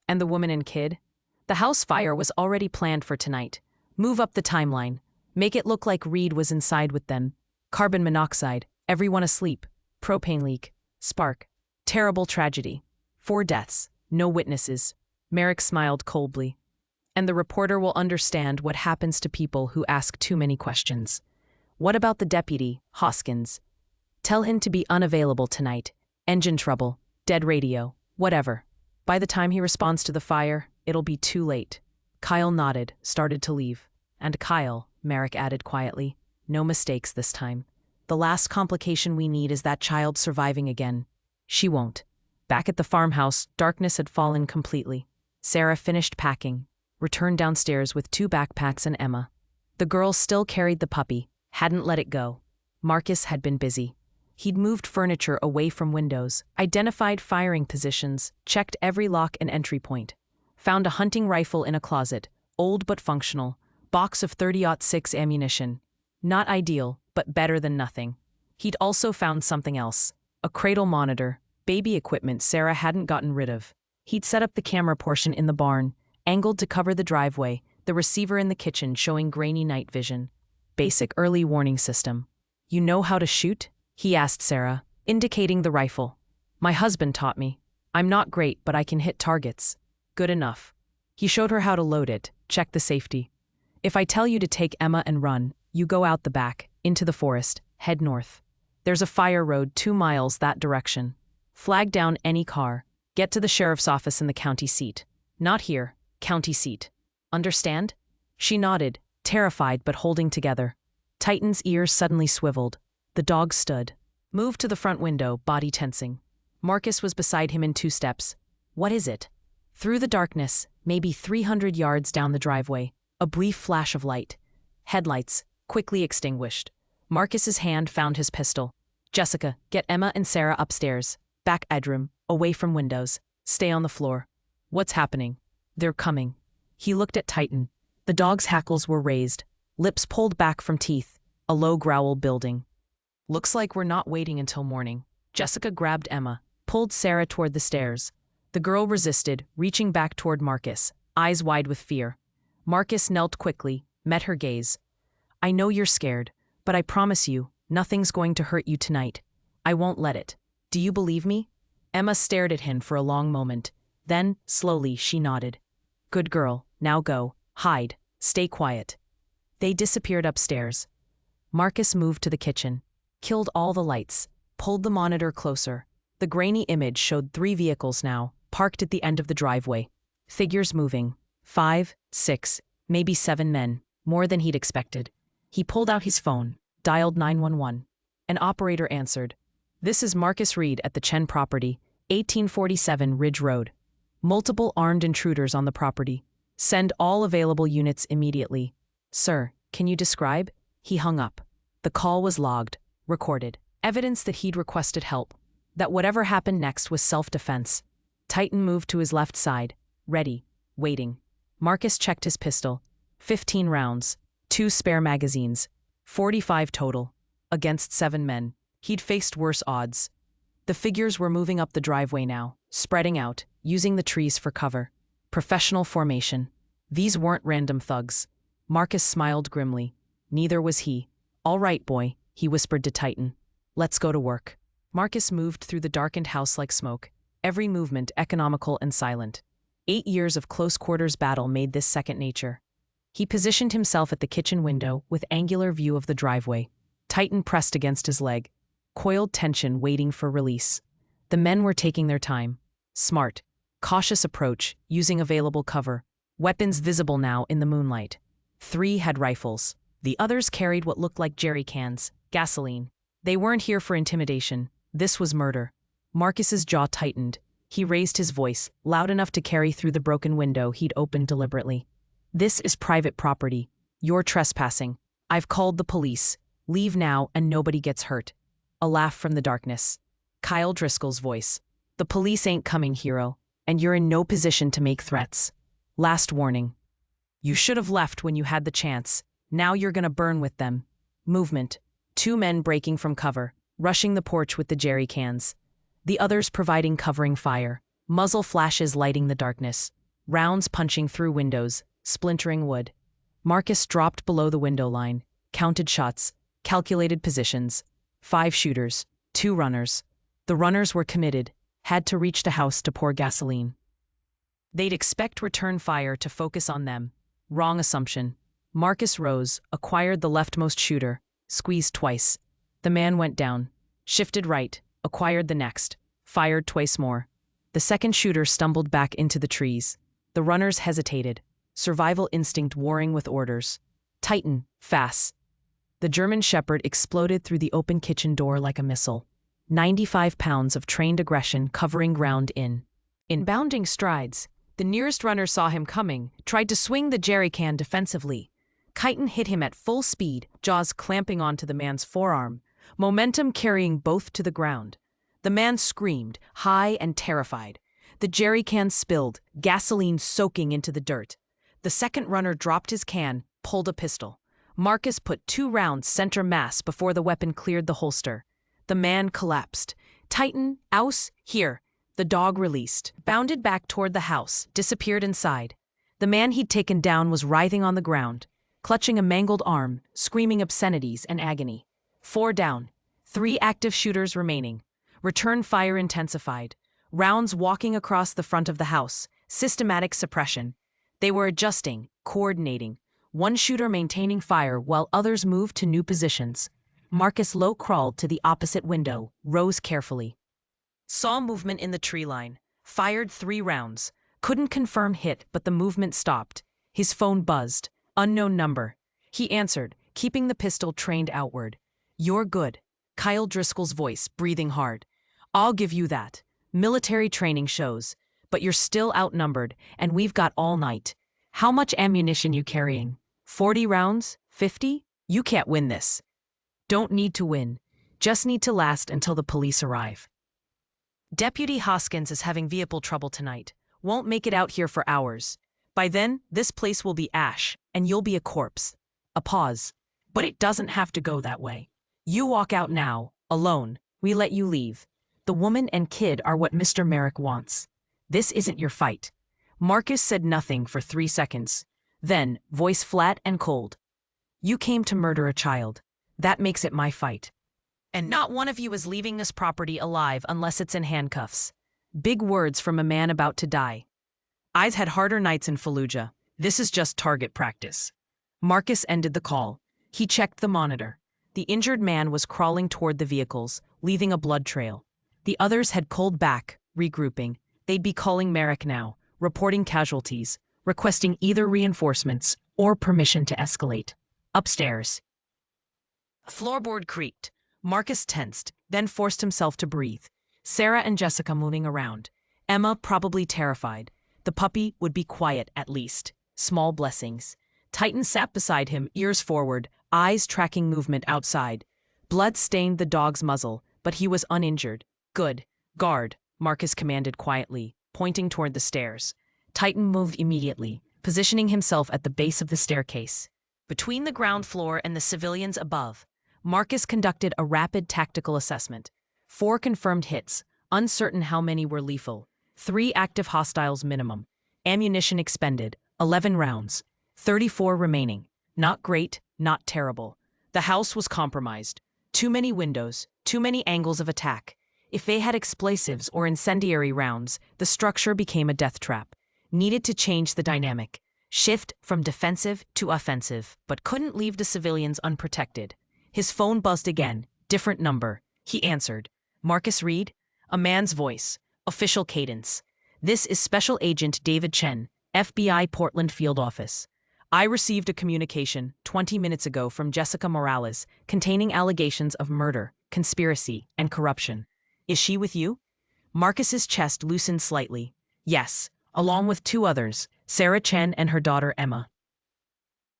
And the woman and kid? The house fire was already planned for tonight. Move up the timeline. Make it look like Reed was inside with them. Carbon monoxide, everyone asleep. Propane leak. Spark. Terrible tragedy. 4 deaths. No witnesses. Merrick smiled coldly. And the reporter will understand what happens to people who ask too many questions. What about the deputy, Hoskins? Tell him to be unavailable tonight. Engine trouble, dead radio, whatever. By the time he responds to the fire, it'll be too late. Kyle nodded, started to leave. And Kyle, Merrick added quietly, no mistakes this time. The last complication we need is that child surviving again. She won't. Back at the farmhouse, darkness had fallen completely. Sarah finished packing, returned downstairs with 2 backpacks and Emma. The girl still carried the puppy, hadn't let it go. Marcus had been busy. He'd moved furniture away from windows, identified firing positions, checked every lock and entry point. Found a hunting rifle in a closet, old but functional, box of 30-06 ammunition. Not ideal, but better than nothing. He'd also found something else, a cradle monitor, baby equipment Sarah hadn't gotten rid of. He'd set up the camera portion in the barn, angled to cover the driveway, the receiver in the kitchen showing grainy night vision. Basic early warning system. "You know how to shoot?" he asked Sarah, indicating the rifle. "My husband taught me. I'm not great, but I can hit targets." "Good enough." He showed her how to load it, check the safety. "If I tell you to take Emma and run, you go out the back, into the forest, head north. There's a fire road 2 miles that direction. Flag down any car. Get to the sheriff's office in the county seat. Not here, county seat. Understand?" She nodded, terrified but holding together. Titan's ears suddenly swiveled. The dog stood. Moved to the front window, body tensing. Marcus was beside him in 2 steps. "What is it?" Through the darkness, maybe 300 yards down the driveway, a brief flash of light. Headlights, quickly extinguished. Marcus's hand found his pistol. "Jessica, get Emma and Sarah upstairs. Back bedroom, away from windows. Stay on the floor." "What's happening?" "They're coming." He looked at Titan. The dog's hackles were raised, lips pulled back from teeth, a low growl building. "Looks like we're not waiting until morning." Jessica grabbed Emma, pulled Sarah toward the stairs. The girl resisted, reaching back toward Marcus, eyes wide with fear. Marcus knelt quickly, met her gaze. "I know you're scared, but I promise you, nothing's going to hurt you tonight. I won't let it. Do you believe me?" Emma stared at him for a long moment. Then, slowly, she nodded. "Good girl, now go, hide, stay quiet." They disappeared upstairs. Marcus moved to the kitchen, killed all the lights, pulled the monitor closer. The grainy image showed 3 vehicles now, parked at the end of the driveway. Figures moving. 5, 6, maybe 7 men, more than he'd expected. He pulled out his phone, dialed 911. An operator answered. "This is Marcus Reed at the Chen property, 1847 Ridge Road. Multiple armed intruders on the property. Send all available units immediately." "Sir, can you describe?" He hung up. The call was logged, recorded. Evidence that he'd requested help. That whatever happened next was self-defense. Titan moved to his left side, ready, waiting. Marcus checked his pistol. 15 rounds, 2 spare magazines, 45 total. Against 7 men. He'd faced worse odds. The figures were moving up the driveway now, spreading out, using the trees for cover. Professional formation. These weren't random thugs. Marcus smiled grimly. Neither was he. "All right, boy," he whispered to Titan. "Let's go to work." Marcus moved through the darkened house like smoke, every movement economical and silent. 8 years of close-quarters battle made this second nature. He positioned himself at the kitchen window with angular view of the driveway. Titan pressed against his leg, coiled tension waiting for release. The men were taking their time. Smart, cautious approach, using available cover. Weapons visible now in the moonlight. 3 had rifles. The others carried what looked like jerry cans, gasoline. They weren't here for intimidation. This was murder. Marcus's jaw tightened. He raised his voice, loud enough to carry through the broken window he'd opened deliberately. "This is private property. You're trespassing. I've called the police. Leave now and nobody gets hurt." A laugh from the darkness. Kyle Driscoll's voice. "The police ain't coming, hero, and you're in no position to make threats. Last warning. You should have left when you had the chance. Now you're gonna burn with them." Movement. 2 men breaking from cover, rushing the porch with the jerry cans. The others providing covering fire. Muzzle flashes lighting the darkness. Rounds punching through windows, splintering wood. Marcus dropped below the window line, counted shots, calculated positions. 5 shooters, 2 runners. The runners were committed, had to reach the house to pour gasoline. They'd expect return fire to focus on them. Wrong assumption. Marcus rose, acquired the leftmost shooter, squeezed twice. The man went down, shifted right, acquired the next, fired twice more. The second shooter stumbled back into the trees. The runners hesitated, survival instinct warring with orders. Titan, fast. The German Shepherd exploded through the open kitchen door like a missile. 95 pounds of trained aggression covering ground in bounding strides. The nearest runner saw him coming, tried to swing the jerry can defensively. Chitin hit him at full speed, jaws clamping onto the man's forearm, momentum carrying both to the ground. The man screamed, high and terrified. The jerry can spilled, gasoline soaking into the dirt. The second runner dropped his can, pulled a pistol. Marcus put 2 rounds center mass before the weapon cleared the holster. The man collapsed. Titan, Aus, here. The dog released, bounded back toward the house, disappeared inside. The man he'd taken down was writhing on the ground, clutching a mangled arm, screaming obscenities and agony. 4 down. 3 active shooters remaining. Return fire intensified. Rounds walking across the front of the house. Systematic suppression. They were adjusting, coordinating. One shooter maintaining fire while others moved to new positions. Marcus low crawled to the opposite window, rose carefully. Saw movement in the tree line. Fired 3 rounds. Couldn't confirm hit, but the movement stopped. His phone buzzed. Unknown number. He answered, keeping the pistol trained outward. You're good. Kyle Driscoll's voice, breathing hard. I'll give you that. Military training shows. But you're still outnumbered, and we've got all night. How much ammunition you carrying? 40 rounds? 50? You can't win this. Don't need to win. Just need to last until the police arrive. Deputy Hoskins is having vehicle trouble tonight. Won't make it out here for hours. By then, this place will be ash, and you'll be a corpse. A pause. But it doesn't have to go that way. You walk out now, alone. We let you leave. The woman and kid are what Mr. Merrick wants. This isn't your fight. Marcus said nothing for 3 seconds. Then, voice flat and cold. You came to murder a child. That makes it my fight. And not one of you is leaving this property alive unless it's in handcuffs. Big words from a man about to die. I've had harder nights in Fallujah. This is just target practice. Marcus ended the call. He checked the monitor. The injured man was crawling toward the vehicles, leaving a blood trail. The others had culled back, regrouping. They'd be calling Merrick now, reporting casualties, requesting either reinforcements or permission to escalate. Upstairs. A floorboard creaked. Marcus tensed, then forced himself to breathe. Sarah and Jessica moving around. Emma probably terrified. The puppy would be quiet at least. Small blessings. Titan sat beside him, ears forward, eyes tracking movement outside. Blood stained the dog's muzzle, but he was uninjured. Good. Guard, Marcus commanded quietly, pointing toward the stairs. Titan moved immediately, positioning himself at the base of the staircase. Between the ground floor and the civilians above, Marcus conducted a rapid tactical assessment. 4 confirmed hits, uncertain how many were lethal. 3 active hostiles minimum. Ammunition expended, 11 rounds. 34 remaining. Not great, not terrible. The house was compromised. Too many windows, too many angles of attack. If they had explosives or incendiary rounds, the structure became a death trap. Needed to change the dynamic. Shift from defensive to offensive, but couldn't leave the civilians unprotected. His phone buzzed again. Different number. He answered. Marcus Reed? A man's voice. Official cadence. This is Special Agent David Chen, FBI Portland Field Office. I received a communication 20 minutes ago from Jessica Morales containing allegations of murder, conspiracy, and corruption. Is she with you? Marcus's chest loosened slightly. Yes, along with 2 others, Sarah Chen and her daughter Emma.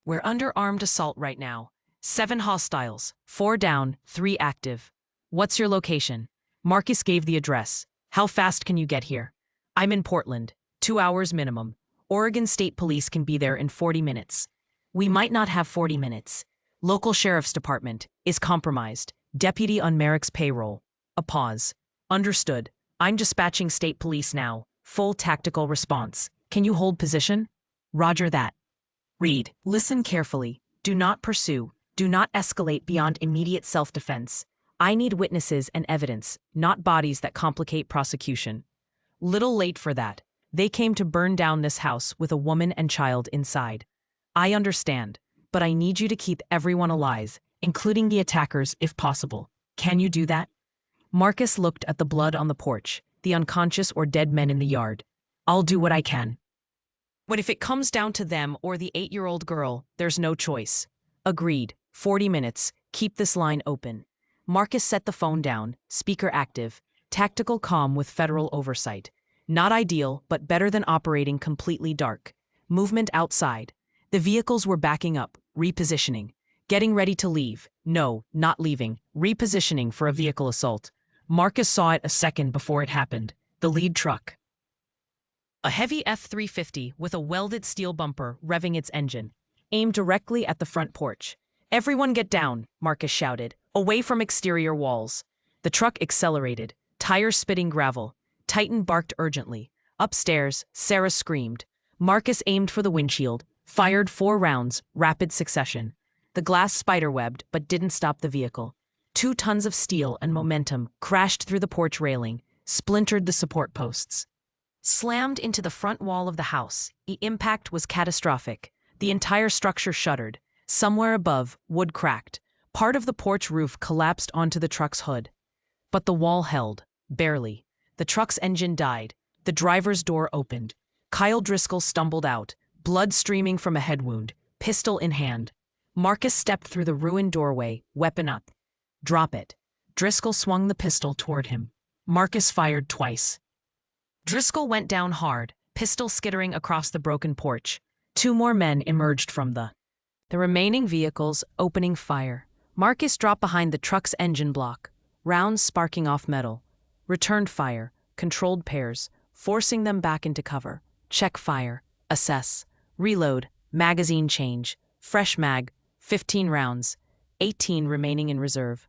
We're under armed assault right now. 7 hostiles, 4 down, 3 active. What's your location? Marcus gave the address. How fast can you get here? I'm in Portland. 2 hours minimum. Oregon State Police can be there in 40 minutes. We might not have 40 minutes. Local Sheriff's Department is compromised. Deputy on Merrick's payroll. A pause. Understood. I'm dispatching State Police now. Full tactical response. Can you hold position? Roger that. Reed, listen carefully. Do not pursue. Do not escalate beyond immediate self-defense. I need witnesses and evidence, not bodies that complicate prosecution. Little late for that. They came to burn down this house with a woman and child inside. I understand, but I need you to keep everyone alive, including the attackers if possible. Can you do that? Marcus looked at the blood on the porch, the unconscious or dead men in the yard. I'll do what I can. But if it comes down to them or the 8-year-old girl, there's no choice. Agreed. 40 minutes. Keep this line open. Marcus set the phone down, speaker active, tactical comm with federal oversight. Not ideal, but better than operating completely dark. Movement outside. The vehicles were backing up, repositioning. Getting ready to leave. No, not leaving. Repositioning for a vehicle assault. Marcus saw it a second before it happened. The lead truck. A heavy F-350 with a welded steel bumper revving its engine, aimed directly at the front porch. "Everyone get down," Marcus shouted, "away from exterior walls." The truck accelerated, tires spitting gravel. Titan barked urgently. Upstairs, Sarah screamed. Marcus aimed for the windshield, fired 4 rounds, rapid succession. The glass spiderwebbed, but didn't stop the vehicle. 2 tons of steel and momentum crashed through the porch railing, splintered the support posts. Slammed into the front wall of the house, the impact was catastrophic. The entire structure shuddered. Somewhere above, wood cracked. Part of the porch roof collapsed onto the truck's hood. But the wall held, barely. The truck's engine died. The driver's door opened. Kyle Driscoll stumbled out, blood streaming from a head wound, pistol in hand. Marcus stepped through the ruined doorway, weapon up. "Drop it." Driscoll swung the pistol toward him. Marcus fired twice. Driscoll went down hard, pistol skittering across the broken porch. 2 more men emerged from the remaining vehicles, opening fire. Marcus dropped behind the truck's engine block, rounds sparking off metal. Returned fire, controlled pairs, forcing them back into cover. Check fire, assess, reload, magazine change, fresh mag, 15 rounds, 18 remaining in reserve.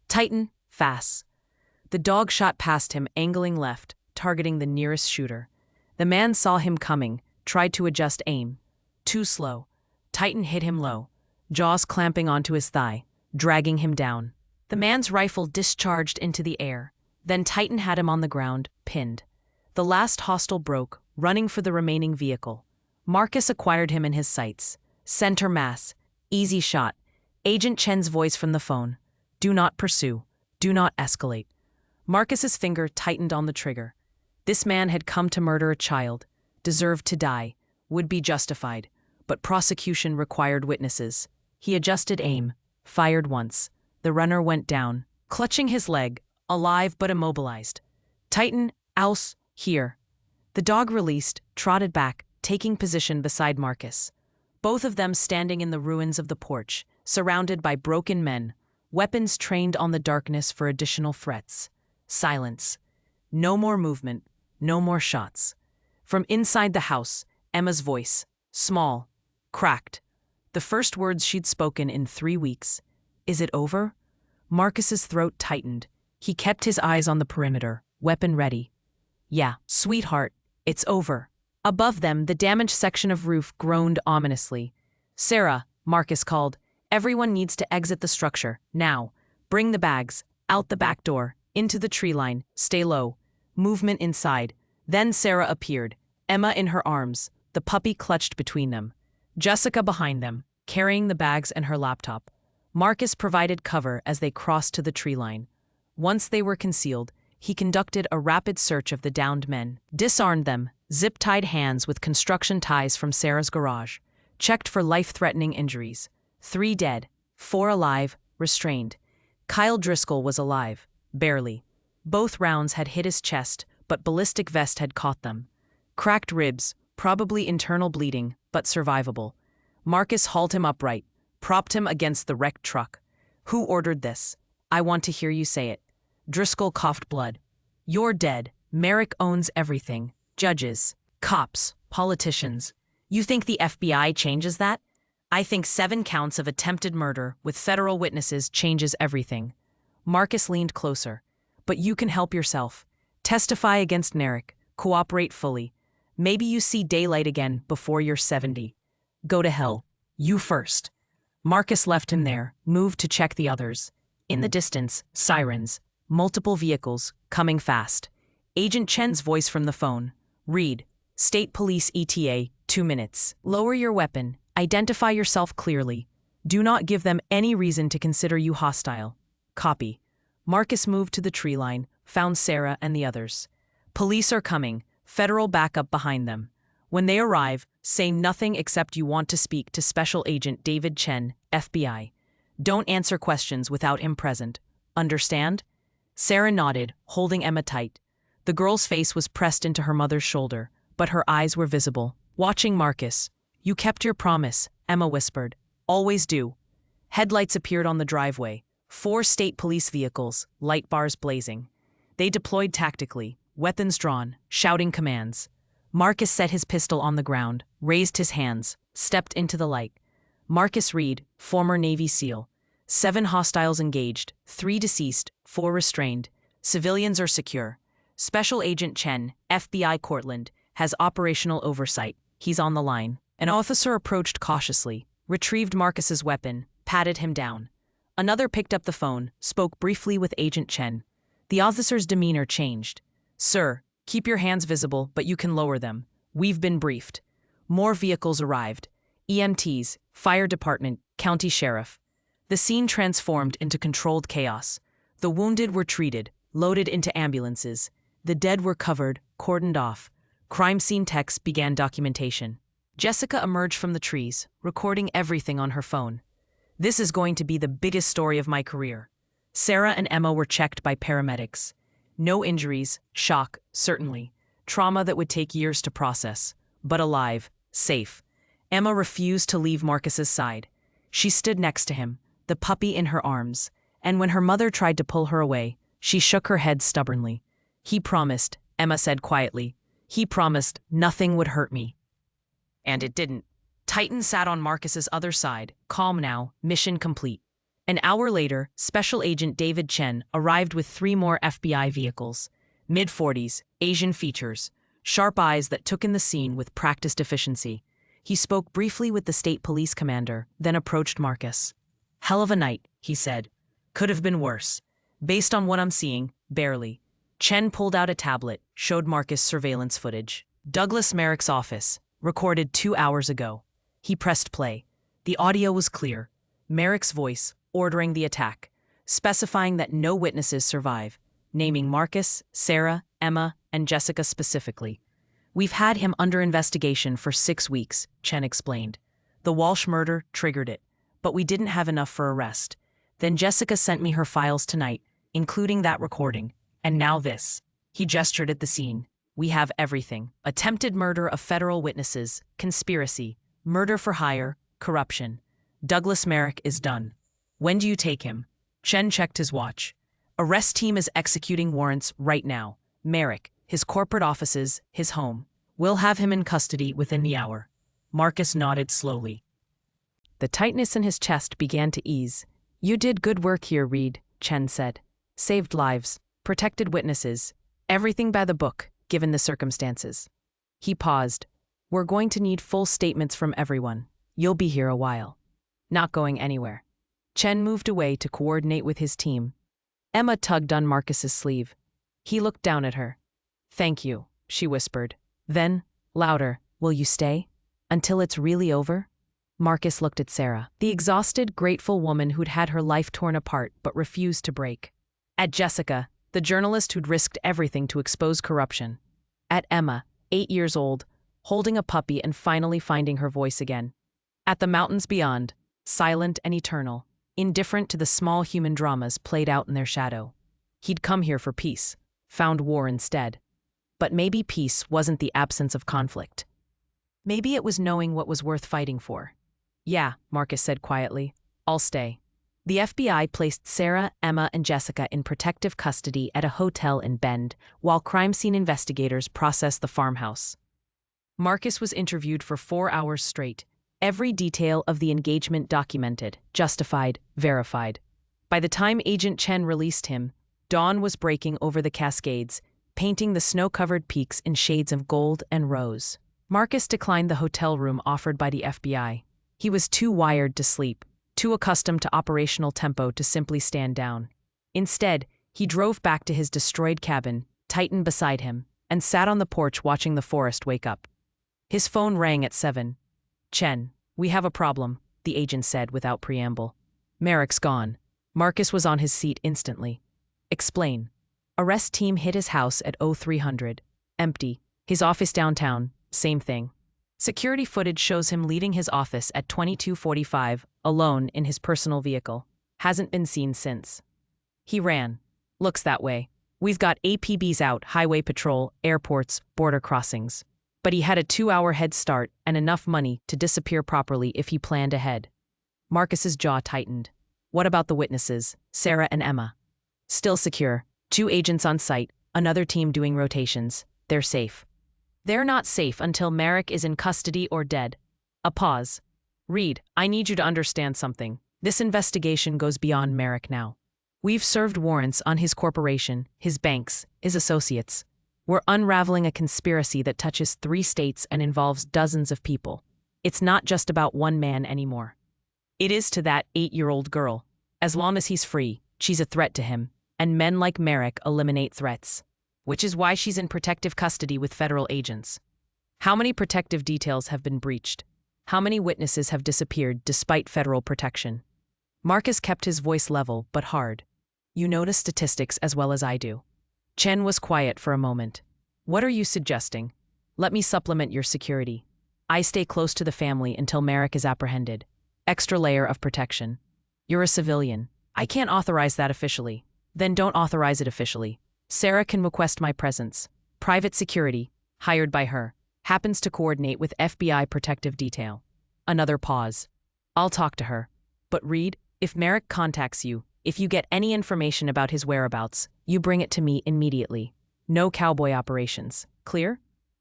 Titan, fast. The dog shot past him, angling left, targeting the nearest shooter. The man saw him coming, tried to adjust aim. Too slow. Titan hit him low, jaws clamping onto his thigh, dragging him down. The man's rifle discharged into the air. Then Titan had him on the ground, pinned. The last hostile broke, running for the remaining vehicle. Marcus acquired him in his sights. Center mass. Easy shot. Agent Chen's voice from the phone. "Do not pursue. Do not escalate." Marcus's finger tightened on the trigger. This man had come to murder a child, deserved to die, would be justified, but prosecution required witnesses. He adjusted aim, fired once. The runner went down, clutching his leg, alive but immobilized. "Titan, ouse, here." The dog released, trotted back, taking position beside Marcus. Both of them standing in the ruins of the porch, surrounded by broken men, weapons trained on the darkness for additional threats. Silence. No more movement, no more shots. From inside the house, Emma's voice, small, cracked. The first words she'd spoken in 3 weeks. "Is it over?" Marcus's throat tightened. He kept his eyes on the perimeter, weapon ready. "Yeah, sweetheart, it's over." Above them, the damaged section of roof groaned ominously. "Sarah," Marcus called, "everyone needs to exit the structure, now. Bring the bags, out the back door, into the tree line, stay low." Movement inside. Then Sarah appeared, Emma in her arms, the puppy clutched between them. Jessica behind them, carrying the bags and her laptop. Marcus provided cover as they crossed to the tree line. Once they were concealed, he conducted a rapid search of the downed men, disarmed them, zip-tied hands with construction ties from Sarah's garage, checked for life-threatening injuries. 3 dead, 4 alive, restrained. Kyle Driscoll was alive, barely. Both rounds had hit his chest, but ballistic vest had caught them. Cracked ribs, probably internal bleeding, but survivable. Marcus hauled him upright, propped him against the wrecked truck. "Who ordered this? I want to hear you say it." Driscoll coughed blood. "You're dead. Merrick owns everything. Judges, cops, politicians. You think the FBI changes that? I think 7 counts of attempted murder with federal witnesses changes everything." Marcus leaned closer. "But you can help yourself. Testify against Merrick. Cooperate fully. Maybe you see daylight again before you're 70. Go to hell. You first." Marcus left him there, moved to check the others. In the distance, sirens. Multiple vehicles, coming fast. Agent Chen's voice from the phone. "Read. State Police ETA, 2 minutes. Lower your weapon. Identify yourself clearly. Do not give them any reason to consider you hostile." Copy. Marcus moved to the tree line, found Sarah and the others. "Police are coming. Federal backup behind them. When they arrive, say nothing except you want to speak to Special Agent David Chen, FBI. Don't answer questions without him present. Understand? Sarah nodded, holding Emma tight. The girl's face was pressed into her mother's shoulder, but her eyes were visible, watching Marcus. You kept your promise, Emma whispered. Always do. Headlights appeared on the driveway. 4 state police vehicles, light bars blazing. They deployed tactically, weapons drawn, shouting commands. Marcus set his pistol on the ground, raised his hands, stepped into the light. Marcus Reed, former Navy SEAL. 7 hostiles engaged, 3 deceased, 4 restrained. Civilians are secure. Special Agent Chen, FBI Cortland, has operational oversight. He's on the line. An officer approached cautiously, retrieved Marcus's weapon, patted him down. Another picked up the phone, spoke briefly with Agent Chen. The officer's demeanor changed. Sir, keep your hands visible, but you can lower them. We've been briefed. More vehicles arrived. EMTs, fire department, county sheriff. The scene transformed into controlled chaos. The wounded were treated, loaded into ambulances. The dead were covered, cordoned off. Crime scene techs began documentation. Jessica emerged from the trees, recording everything on her phone. This is going to be the biggest story of my career. Sarah and Emma were checked by paramedics. No injuries, shock, certainly. Trauma that would take years to process. But alive, safe. Emma refused to leave Marcus's side. She stood next to him, the puppy in her arms. And when her mother tried to pull her away, she shook her head stubbornly. He promised, Emma said quietly. He promised nothing would hurt me. And it didn't. Titan sat on Marcus's other side, calm now, mission complete. An hour later, Special Agent David Chen arrived with 3 more FBI vehicles. Mid-40s, Asian features, sharp eyes that took in the scene with practiced efficiency. He spoke briefly with the state police commander, then approached Marcus. Hell of a night, he said. Could have been worse. Based on what I'm seeing, barely. Chen pulled out a tablet, showed Marcus surveillance footage. Douglas Merrick's office, recorded 2 hours ago. He pressed play. The audio was clear. Merrick's voice, ordering the attack, specifying that no witnesses survive, naming Marcus, Sarah, Emma, and Jessica specifically. We've had him under investigation for 6 weeks, Chen explained. The Walsh murder triggered it, but we didn't have enough for arrest. Then Jessica sent me her files tonight, including that recording. And now this. He gestured at the scene. We have everything. Attempted murder of federal witnesses, conspiracy, murder for hire, corruption. Douglas Merrick is done. When do you take him? Chen checked his watch. Arrest team is executing warrants right now. Merrick, his corporate offices, his home. We'll have him in custody within the hour. Marcus nodded slowly. The tightness in his chest began to ease. You did good work here, Reed, Chen said. Saved lives, protected witnesses, everything by the book, given the circumstances. He paused. We're going to need full statements from everyone. You'll be here a while. Not going anywhere. Chen moved away to coordinate with his team. Emma tugged on Marcus's sleeve. He looked down at her. Thank you, she whispered. Then, louder, will you stay? Until it's really over? Marcus looked at Sarah, the exhausted, grateful woman who'd had her life torn apart but refused to break. At Jessica, the journalist who'd risked everything to expose corruption. At Emma, 8 years old, holding a puppy and finally finding her voice again. At the mountains beyond, silent and eternal, indifferent to the small human dramas played out in their shadow. He'd come here for peace, found war instead. But maybe peace wasn't the absence of conflict. Maybe it was knowing what was worth fighting for. Yeah, Marcus said quietly. I'll stay. The FBI placed Sarah, Emma, and Jessica in protective custody at a hotel in Bend, while crime scene investigators processed the farmhouse. Marcus was interviewed for 4 hours straight, every detail of the engagement documented, justified, verified. By the time Agent Chen released him, dawn was breaking over the Cascades, painting the snow-covered peaks in shades of gold and rose. Marcus declined the hotel room offered by the FBI. He was too wired to sleep, too accustomed to operational tempo to simply stand down. Instead, he drove back to his destroyed cabin, Titan beside him, and sat on the porch watching the forest wake up. His phone rang at 7. Chen, we have a problem, the agent said without preamble. Merrick's gone. Marcus was on his seat instantly. Explain. Arrest team hit his house at 0300. Empty. His office downtown. Same thing. Security footage shows him leaving his office at 22:45, alone in his personal vehicle. Hasn't been seen since. He ran. Looks that way. We've got APBs out, highway patrol, airports, border crossings. But he had a 2-hour head start and enough money to disappear properly if he planned ahead. Marcus's jaw tightened. What about the witnesses, Sarah and Emma? Still secure. 2 agents on site, another team doing rotations. They're safe. They're not safe until Merrick is in custody or dead. A pause. Reed, I need you to understand something. This investigation goes beyond Merrick now. We've served warrants on his corporation, his banks, his associates. We're unraveling a conspiracy that touches 3 states and involves dozens of people. It's not just about one man anymore. It is to that 8-year-old girl. As long as he's free, she's a threat to him, and men like Merrick eliminate threats. Which is why she's in protective custody with federal agents. How many protective details have been breached? How many witnesses have disappeared despite federal protection? Marcus kept his voice level but hard. You notice statistics as well as I do. Chen was quiet for a moment. What are you suggesting? Let me supplement your security. I stay close to the family until Merrick is apprehended. Extra layer of protection. You're a civilian. I can't authorize that officially. Then don't authorize it officially. Sarah can request my presence. Private security, hired by her, happens to coordinate with FBI protective detail. Another pause. I'll talk to her. But Reed, if Merrick contacts you, if you get any information about his whereabouts, you bring it to me immediately. No cowboy operations. Clear?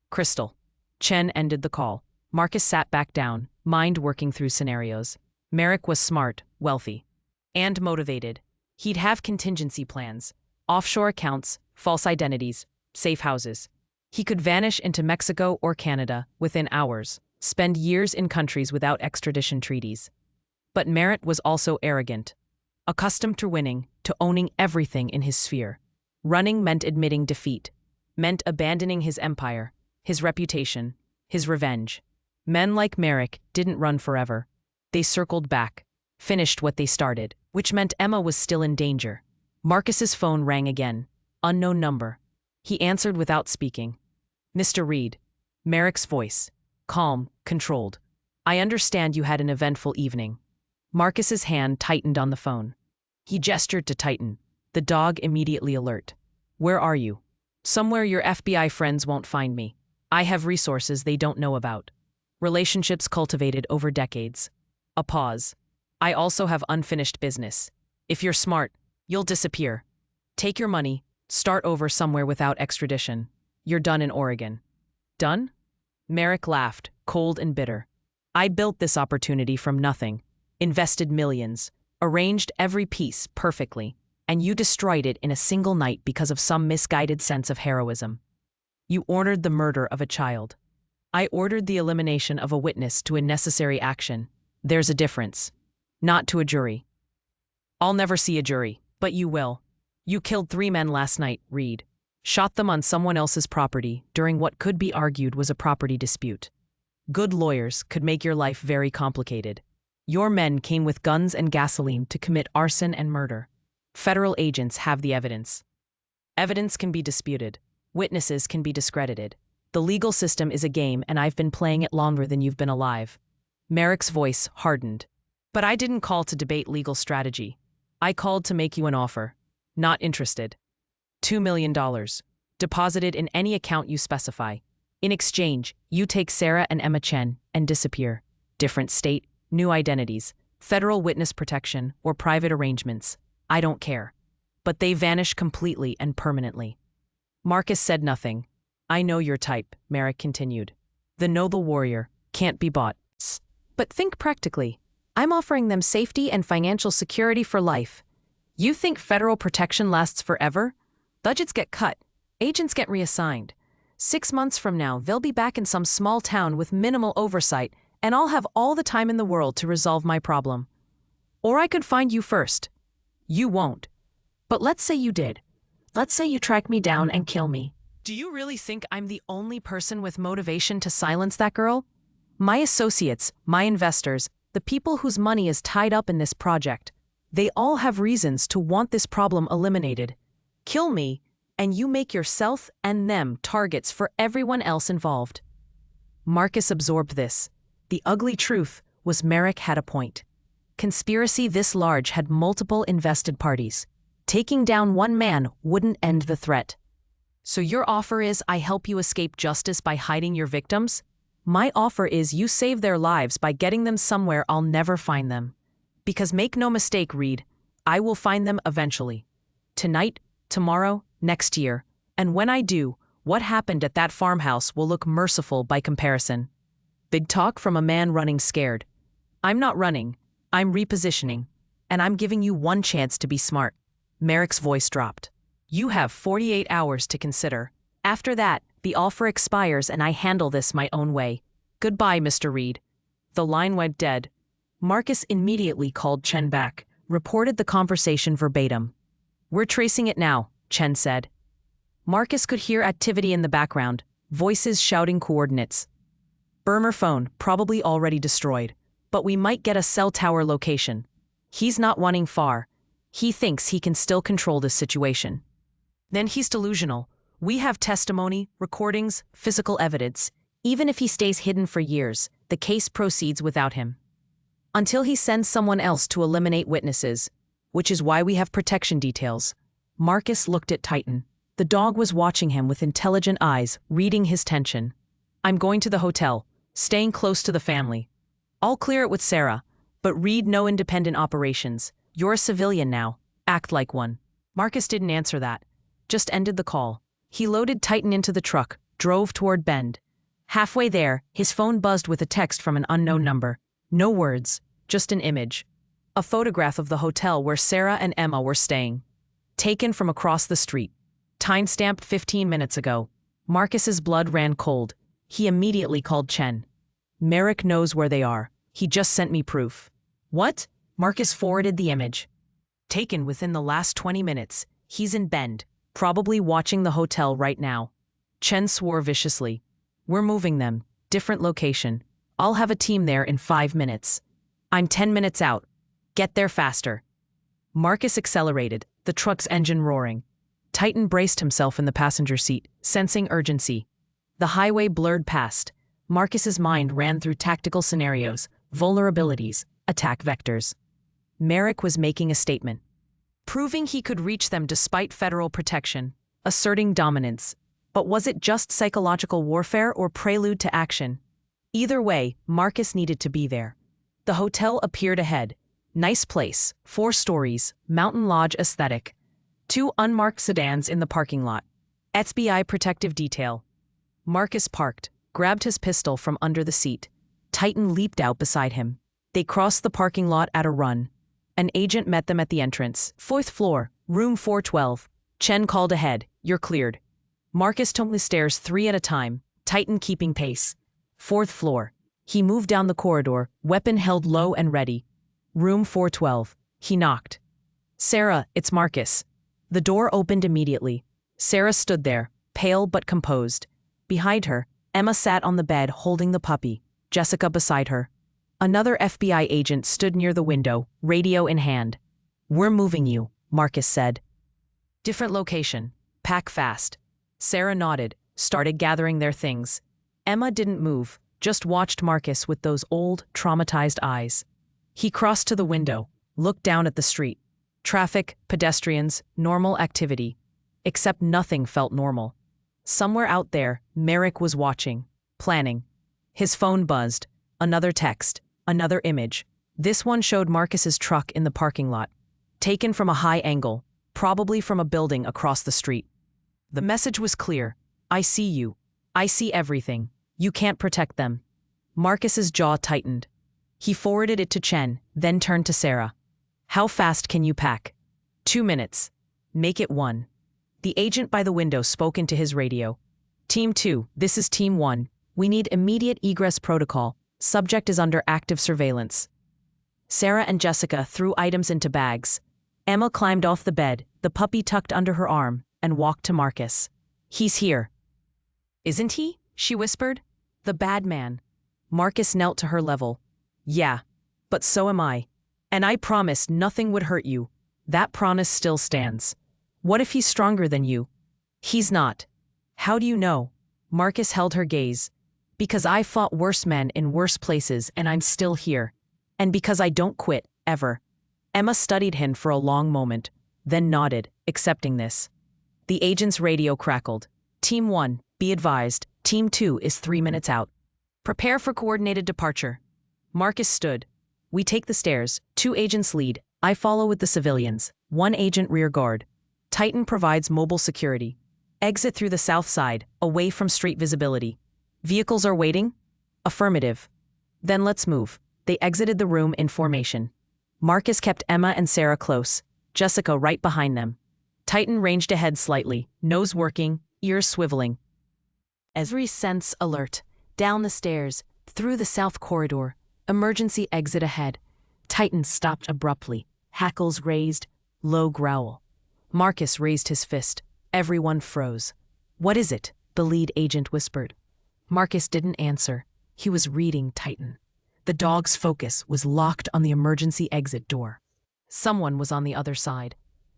Crystal. Chen ended the call. Marcus sat back down, mind working through scenarios. Merrick was smart, wealthy, and motivated. He'd have contingency plans, offshore accounts, false identities, safe houses. He could vanish into Mexico or Canada within hours, spend years in countries without extradition treaties. But Merritt was also arrogant. Accustomed to winning, to owning everything in his sphere. Running meant admitting defeat, meant abandoning his empire, his reputation, his revenge. Men like Merrick didn't run forever. They circled back, finished what they started, which meant Emma was still in danger. Marcus's phone rang again. Unknown number. He answered without speaking. Mr. Reed. Merrick's voice. Calm, controlled. I understand you had an eventful evening. Marcus's hand tightened on the phone. He gestured to Titan, the dog immediately alert. Where are you? Somewhere your FBI friends won't find me. I have resources they don't know about. Relationships cultivated over decades. A pause. I also have unfinished business. If you're smart, you'll disappear. Take your money, start over somewhere without extradition. You're done in Oregon. Done? Merrick laughed, cold and bitter. I built this opportunity from nothing. Invested millions, arranged every piece perfectly, and you destroyed it in a single night because of some misguided sense of heroism. You ordered the murder of a child. I ordered the elimination of a witness to a necessary action. There's a difference. Not to a jury. I'll never see a jury, but you will. You killed 3 men last night, Reed. Shot them on someone else's property during what could be argued was a property dispute. Good lawyers could make your life very complicated. Your men came with guns and gasoline to commit arson and murder. Federal agents have the evidence. Evidence can be disputed. Witnesses can be discredited. The legal system is a game, and I've been playing it longer than you've been alive. Merrick's voice hardened. But I didn't call to debate legal strategy. I called to make you an offer. Not interested. $2 million. Deposited in any account you specify. In exchange, you take Sarah and Emma Chen and disappear. Different state, new identities, federal witness protection, or private arrangements. I don't care. But they vanish completely and permanently. Marcus said nothing. I know your type, Merrick continued. The noble warrior can't be bought. But think practically. I'm offering them safety and financial security for life. You think federal protection lasts forever? Budgets get cut. Agents get reassigned. 6 months from now, they'll be back in some small town with minimal oversight, and I'll have all the time in the world to resolve my problem. Or I could find you first. You won't. But let's say you did. Let's say you track me down and kill me. Do you really think I'm the only person with motivation to silence that girl? My associates, my investors, the people whose money is tied up in this project, they all have reasons to want this problem eliminated. Kill me, and you make yourself and them targets for everyone else involved. Marcus absorbed this. The ugly truth was Merrick had a point. Conspiracy this large had multiple invested parties. Taking down one man wouldn't end the threat. So your offer is I help you escape justice by hiding your victims? My offer is you save their lives by getting them somewhere I'll never find them. Because make no mistake, Reed, I will find them eventually. Tonight, tomorrow, next year. And when I do, what happened at that farmhouse will look merciful by comparison. Big talk from a man running scared. I'm not running, I'm repositioning. And I'm giving you one chance to be smart. Merrick's voice dropped. You have 48 hours to consider. After that, the offer expires and I handle this my own way. Goodbye, Mr. Reed. The line went dead. Marcus immediately called Chen back, reported the conversation verbatim. We're tracing it now, Chen said. Marcus could hear activity in the background, voices shouting coordinates. Burner phone, probably already destroyed. But we might get a cell tower location. He's not running far. He thinks he can still control this situation. Then he's delusional. We have testimony, recordings, physical evidence. Even if he stays hidden for years, the case proceeds without him. Until he sends someone else to eliminate witnesses, which is why we have protection details. Marcus looked at Titan. The dog was watching him with intelligent eyes, reading his tension. I'm going to the hotel, staying close to the family. I'll clear it with Sarah, but Reed no independent operations. You're a civilian now. Act like one. Marcus didn't answer that. Just ended the call. He loaded Titan into the truck, drove toward Bend. Halfway there, his phone buzzed with a text from an unknown number. No words, just an image. A photograph of the hotel where Sarah and Emma were staying. Taken from across the street. Time-stamped 15 minutes ago. Marcus's blood ran cold. He immediately called Chen. Merrick knows where they are. He just sent me proof. What? Marcus forwarded the image. Taken within the last 20 minutes. He's in Bend, probably watching the hotel right now. Chen swore viciously. We're moving them. Different location. I'll have a team there in 5 minutes. I'm 10 minutes out. Get there faster. Marcus accelerated, the truck's engine roaring. Titan braced himself in the passenger seat, sensing urgency. The highway blurred past. Marcus's mind ran through tactical scenarios, vulnerabilities, attack vectors. Merrick was making a statement. Proving he could reach them despite federal protection, asserting dominance. But was it just psychological warfare or prelude to action? Either way, Marcus needed to be there. The hotel appeared ahead. Nice place, 4 stories, mountain lodge aesthetic. 2 unmarked sedans in the parking lot. FBI protective detail. Marcus parked, grabbed his pistol from under the seat. Titan leaped out beside him. They crossed the parking lot at a run. An agent met them at the entrance. 4th floor, room 412. Chen called ahead. You're cleared. Marcus took the stairs 3 at a time, Titan keeping pace. 4th floor. He moved down the corridor, weapon held low and ready. Room 412. He knocked. Sarah, it's Marcus. The door opened immediately. Sarah stood there, pale but composed. Behind her, Emma sat on the bed holding the puppy, Jessica beside her. Another FBI agent stood near the window, radio in hand. We're moving you, Marcus said. Different location. Pack fast. Sarah nodded, started gathering their things. Emma didn't move, just watched Marcus with those old, traumatized eyes. He crossed to the window, looked down at the street. Traffic, pedestrians, normal activity. Except nothing felt normal. Somewhere out there, Merrick was watching, planning. His phone buzzed. Another text, another image. This one showed Marcus's truck in the parking lot. Taken from a high angle, probably from a building across the street. The message was clear. I see you. I see everything. You can't protect them. Marcus's jaw tightened. He forwarded it to Chen, then turned to Sarah. How fast can you pack? 2 minutes. Make it 1. The agent by the window spoke into his radio. Team 2, this is Team 1. We need immediate egress protocol. Subject is under active surveillance. Sarah and Jessica threw items into bags. Emma climbed off the bed, the puppy tucked under her arm, and walked to Marcus. He's here. Isn't he? She whispered. The bad man. Marcus knelt to her level. Yeah, but so am I. And I promised nothing would hurt you. That promise still stands. What if he's stronger than you? He's not. How do you know? Marcus held her gaze. Because I fought worse men in worse places and I'm still here. And because I don't quit, ever. Emma studied him for a long moment. then nodded, accepting this. The agent's radio crackled. Team 1, be advised, Team 2 is 3 minutes out. Prepare for coordinated departure. Marcus stood. We take the stairs, 2 agents lead, I follow with the civilians, 1 agent rear guard. Titan provides mobile security. Exit through the south side, away from street visibility. Vehicles are waiting? Affirmative. Then let's move. They exited the room in formation. Marcus kept Emma and Sarah close, Jessica right behind them. Titan ranged ahead slightly, nose working, ears swiveling. Every sense alert. Down the stairs, through the south corridor, emergency exit ahead. Titan stopped abruptly, hackles raised, low growl. Marcus raised his fist. Everyone froze. What is it? The lead agent whispered. Marcus didn't answer. He was reading Titan. The dog's focus was locked on the emergency exit door. Someone was on the other side.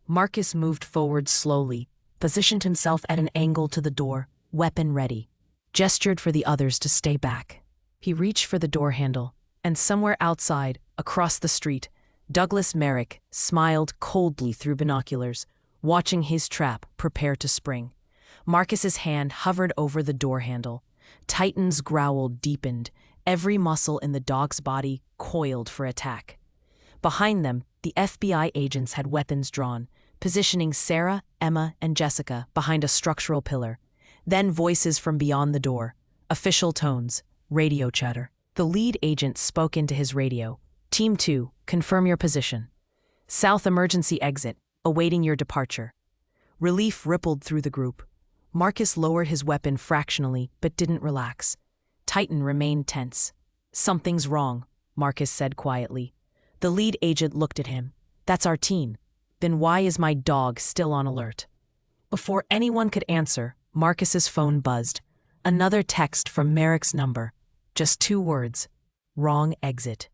Marcus moved forward slowly, positioned himself at an angle to the door, weapon ready, gestured for the others to stay back. He reached for the door handle, and somewhere outside, across the street, Douglas Merrick smiled coldly through binoculars, watching his trap prepare to spring. Marcus's hand hovered over the door handle. Titan's growl deepened. Every muscle in the dog's body coiled for attack. Behind them, the FBI agents had weapons drawn, positioning Sarah, Emma, and Jessica behind a structural pillar. Then voices from beyond the door. Official tones. Radio chatter. The lead agent spoke into his radio. Team 2, confirm your position. South emergency exit, awaiting your departure. Relief rippled through the group. Marcus lowered his weapon fractionally, but didn't relax. Titan remained tense. Something's wrong, Marcus said quietly. The lead agent looked at him. That's our team. Then why is my dog still on alert? Before anyone could answer, Marcus's phone buzzed. Another text from Merrick's number. Just 2 words. Wrong exit.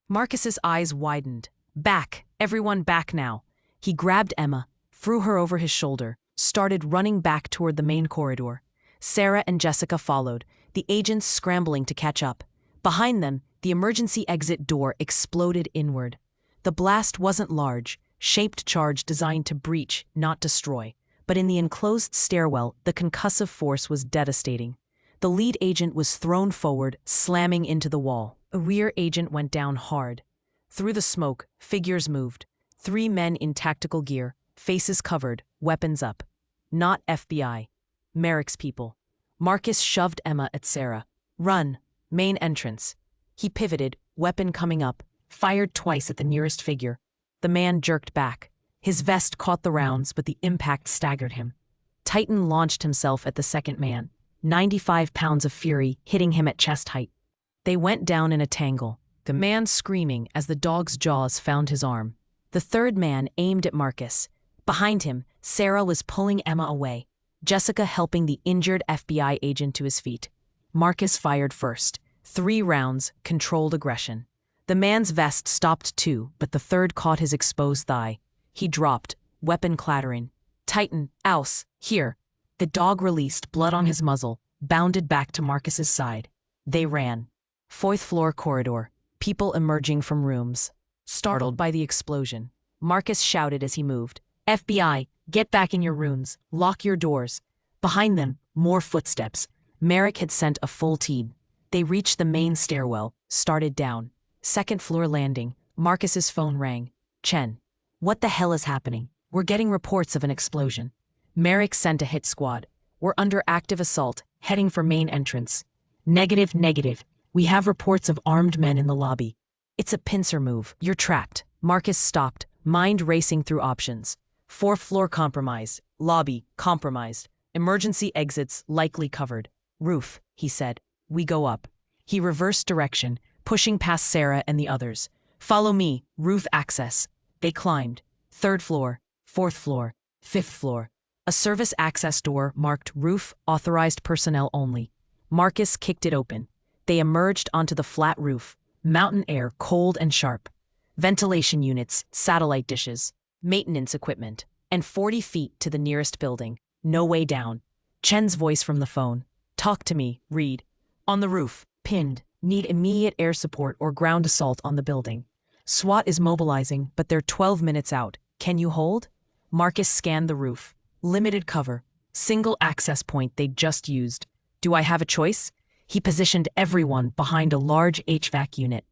Marcus's eyes widened. Back, everyone back now. He grabbed Emma, threw her over his shoulder, started running back toward the main corridor. Sarah and Jessica followed, the agents scrambling to catch up. Behind them, the emergency exit door exploded inward. The blast wasn't large, shaped charge designed to breach, not destroy. But in the enclosed stairwell, the concussive force was devastating. The lead agent was thrown forward, slamming into the wall. A rear agent went down hard. Through the smoke, figures moved. 3 men in tactical gear, faces covered, weapons up. Not FBI. Merrick's people. Marcus shoved Emma at Sarah. Run. Main entrance. He pivoted, weapon coming up, fired twice at the nearest figure. The man jerked back. His vest caught the rounds, but the impact staggered him. Titan launched himself at the second man. 95 pounds of fury hitting him at chest height. They went down in a tangle, the man screaming as the dog's jaws found his arm. The third man aimed at Marcus. Behind him, Sarah was pulling Emma away, Jessica helping the injured FBI agent to his feet. Marcus fired first. 3 rounds, controlled aggression. The man's vest stopped too, but the third caught his exposed thigh. He dropped, weapon clattering. Titan, ouse, here. The dog released, blood on his muzzle, bounded back to Marcus's side. They ran. 4th floor corridor, people emerging from rooms. Startled by the explosion, Marcus shouted as he moved. FBI, get back in your rooms, lock your doors. Behind them, more footsteps. Merrick had sent a full team. They reached the main stairwell, started down. 2nd floor landing, Marcus's phone rang. Chen. What the hell is happening? We're getting reports of an explosion. Merrick sent a hit squad. We're under active assault, heading for main entrance. Negative. We have reports of armed men in the lobby. It's a pincer move. You're trapped. Marcus stopped, mind racing through options. 4th floor compromised. Lobby, compromised. Emergency exits likely covered. Roof, he said. We go up. He reversed direction, pushing past Sarah and the others. Follow me, roof access. They climbed. 3rd floor, 4th floor, 5th floor. A service access door marked roof, authorized personnel only. Marcus kicked it open. They emerged onto the flat roof, mountain air cold and sharp. Ventilation units, satellite dishes, maintenance equipment, and 40 feet to the nearest building. No way down. Chen's voice from the phone. Talk to me, Reed. On the roof, pinned. Need immediate air support or ground assault on the building. SWAT is mobilizing, but they're 12 minutes out. Can you hold? Marcus scanned the roof. Limited cover. Single access point they'd just used. Do I have a choice? He positioned everyone behind a large HVAC unit.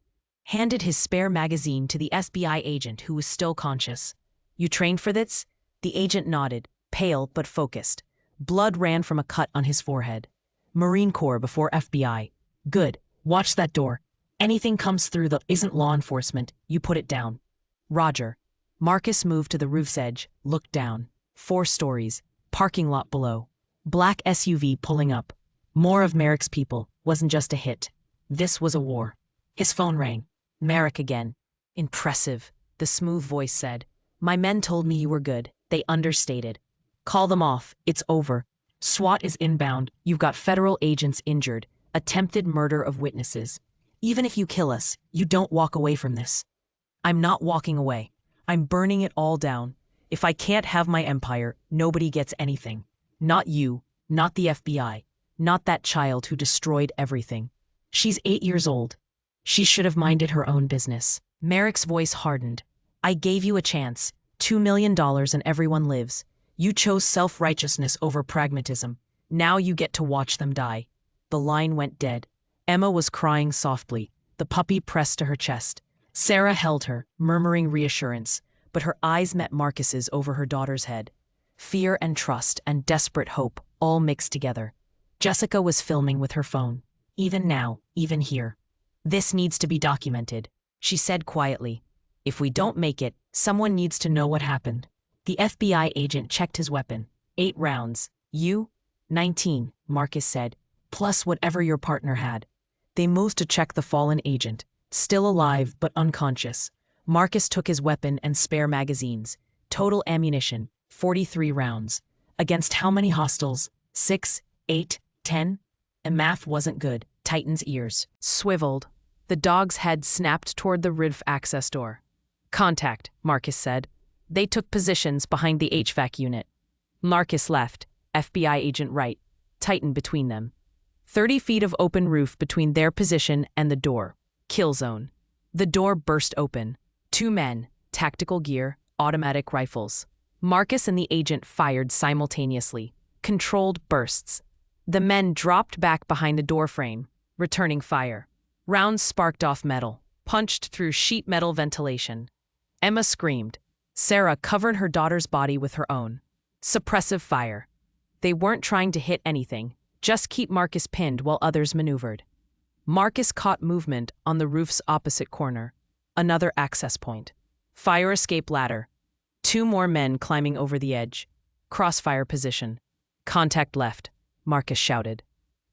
Handed his spare magazine to the FBI agent who was still conscious. You trained for this? The agent nodded, pale but focused. Blood ran from a cut on his forehead. Marine Corps before FBI. Good. Watch that door. Anything comes through that isn't law enforcement, you put it down. Roger. Marcus moved to the roof's edge, looked down. 4 stories. Parking lot below. Black SUV pulling up. More of Merrick's people. Wasn't just a hit. This was a war. His phone rang. Merrick again. Impressive, the smooth voice said. My men told me you were good. They understated. Call them off. It's over. SWAT is inbound. You've got federal agents injured. Attempted murder of witnesses. Even if you kill us, you don't walk away from this. I'm not walking away. I'm burning it all down. If I can't have my empire, nobody gets anything. Not you, not the FBI, not that child who destroyed everything. She's 8 years old. She should have minded her own business. Merrick's voice hardened. I gave you a chance. $2 million and everyone lives. You chose self-righteousness over pragmatism. Now you get to watch them die. The line went dead. Emma was crying softly. The puppy pressed to her chest. Sarah held her, murmuring reassurance, but her eyes met Marcus's over her daughter's head. Fear and trust and desperate hope all mixed together. Jessica was filming with her phone. Even now, even here. This needs to be documented, she said quietly. If we don't make it, someone needs to know what happened. The FBI agent checked his weapon. 8 rounds. You? 19, Marcus said, plus whatever your partner had. They moved to check the fallen agent, still alive but unconscious. Marcus took his weapon and spare magazines. Total ammunition, 43 rounds. Against how many hostiles? 6, 8, 10? And math wasn't good. Titan's ears swiveled. The dog's head snapped toward the roof access door. Contact, Marcus said. They took positions behind the HVAC unit. Marcus left, FBI agent right, Titan between them. 30 feet of open roof between their position and the door. Kill zone. The door burst open. 2 men, tactical gear, automatic rifles. Marcus and the agent fired simultaneously. Controlled bursts. The men dropped back behind the door frame, returning fire. Rounds sparked off metal, punched through sheet metal ventilation. Emma screamed. Sarah covered her daughter's body with her own. Suppressive fire. They weren't trying to hit anything, just keep Marcus pinned while others maneuvered. Marcus caught movement on the roof's opposite corner. Another access point. Fire escape ladder. 2 more men climbing over the edge. Crossfire position. Contact left, Marcus shouted.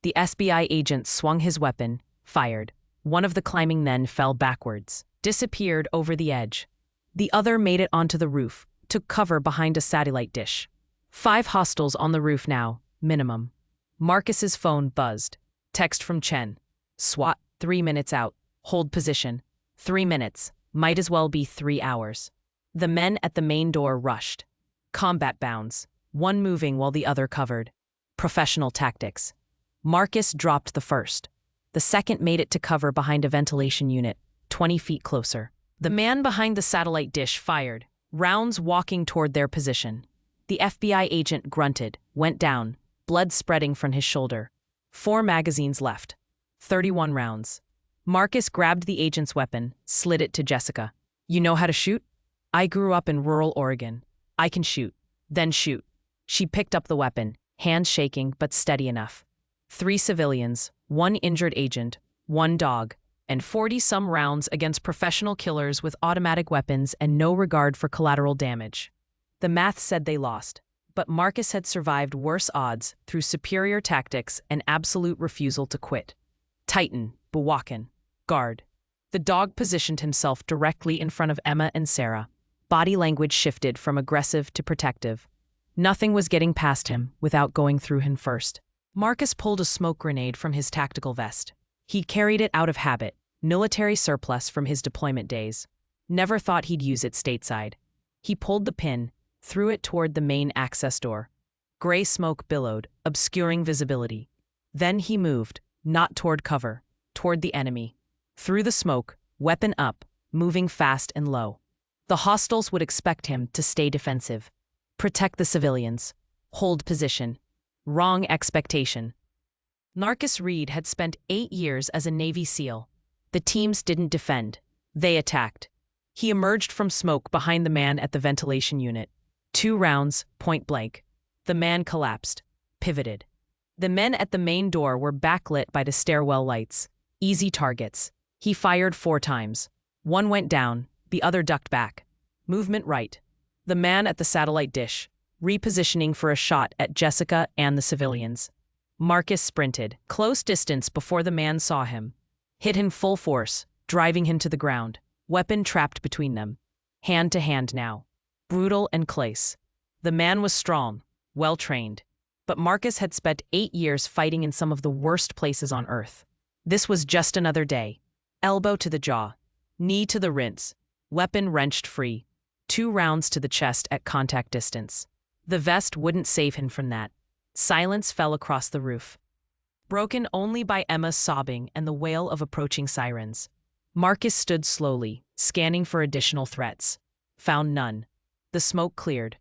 The FBI agent swung his weapon, fired. One of the climbing men fell backwards, disappeared over the edge. The other made it onto the roof, took cover behind a satellite dish. 5 hostiles on the roof now, minimum. Marcus's phone buzzed. Text from Chen. SWAT, 3 minutes out. Hold position. 3 minutes. Might as well be 3 hours. The men at the main door rushed. Combat bounds. One moving while the other covered. Professional tactics. Marcus dropped the first. The second made it to cover behind a ventilation unit, 20 feet closer. The man behind the satellite dish fired, rounds walking toward their position. The FBI agent grunted, went down, blood spreading from his shoulder. 4 magazines left. 31 rounds. Marcus grabbed the agent's weapon, slid it to Jessica. You know how to shoot? I grew up in rural Oregon. I can shoot. Then shoot. She picked up the weapon, hands shaking but steady enough. 3 civilians, 1 injured agent, 1 dog, and 40-some rounds against professional killers with automatic weapons and no regard for collateral damage. The math said they lost, but Marcus had survived worse odds through superior tactics and absolute refusal to quit. Titan, Buwakan, guard. The dog positioned himself directly in front of Emma and Sarah. Body language shifted from aggressive to protective. Nothing was getting past him without going through him first. Marcus pulled a smoke grenade from his tactical vest. He'd carried it out of habit, military surplus from his deployment days. Never thought he'd use it stateside. He pulled the pin, threw it toward the main access door. Gray smoke billowed, obscuring visibility. Then he moved, not toward cover, toward the enemy. Through the smoke, weapon up, moving fast and low. The hostiles would expect him to stay defensive. Protect the civilians. Hold position. Wrong expectation. Marcus Reed had spent 8 years as a Navy SEAL. The teams didn't defend. They attacked. He emerged from smoke behind the man at the ventilation unit. 2 rounds, point blank. The man collapsed, pivoted. The men at the main door were backlit by the stairwell lights. Easy targets. He fired 4 times. 1 went down, the other ducked back. Movement right. The man at the satellite dish, repositioning for a shot at Jessica and the civilians. Marcus sprinted, close distance before the man saw him. Hit him full force, driving him to the ground. Weapon trapped between them. Hand to hand now. Brutal and close. The man was strong, well-trained. But Marcus had spent 8 years fighting in some of the worst places on Earth. This was just another day. Elbow to the jaw. Knee to the ribs. Weapon wrenched free. 2 rounds to the chest at contact distance. The vest wouldn't save him from that. Silence fell across the roof, broken only by Emma's sobbing and the wail of approaching sirens. Marcus stood slowly, scanning for additional threats. Found none. The smoke cleared.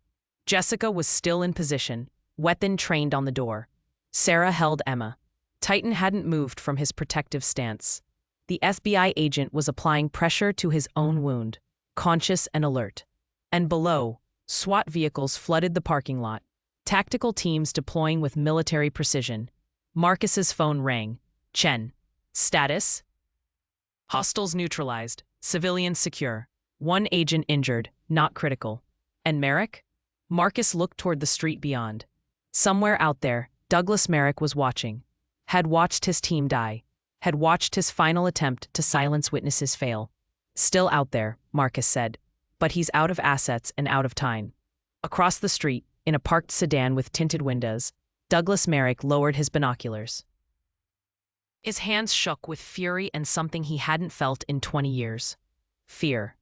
Jessica was still in position, weapon trained on the door. Sarah held Emma. Titan hadn't moved from his protective stance. The FBI agent was applying pressure to his own wound, conscious and alert. And below, SWAT vehicles flooded the parking lot. Tactical teams deploying with military precision. Marcus's phone rang. Chen. Status? Hostiles neutralized. Civilians secure. 1 agent injured, not critical. And Merrick? Marcus looked toward the street beyond. Somewhere out there, Douglas Merrick was watching. Had watched his team die. Had watched his final attempt to silence witnesses fail. Still out there, Marcus said. But he's out of assets and out of time. Across the street, in a parked sedan with tinted windows, Douglas Merrick lowered his binoculars. His hands shook with fury and something he hadn't felt in 20 years. Fear.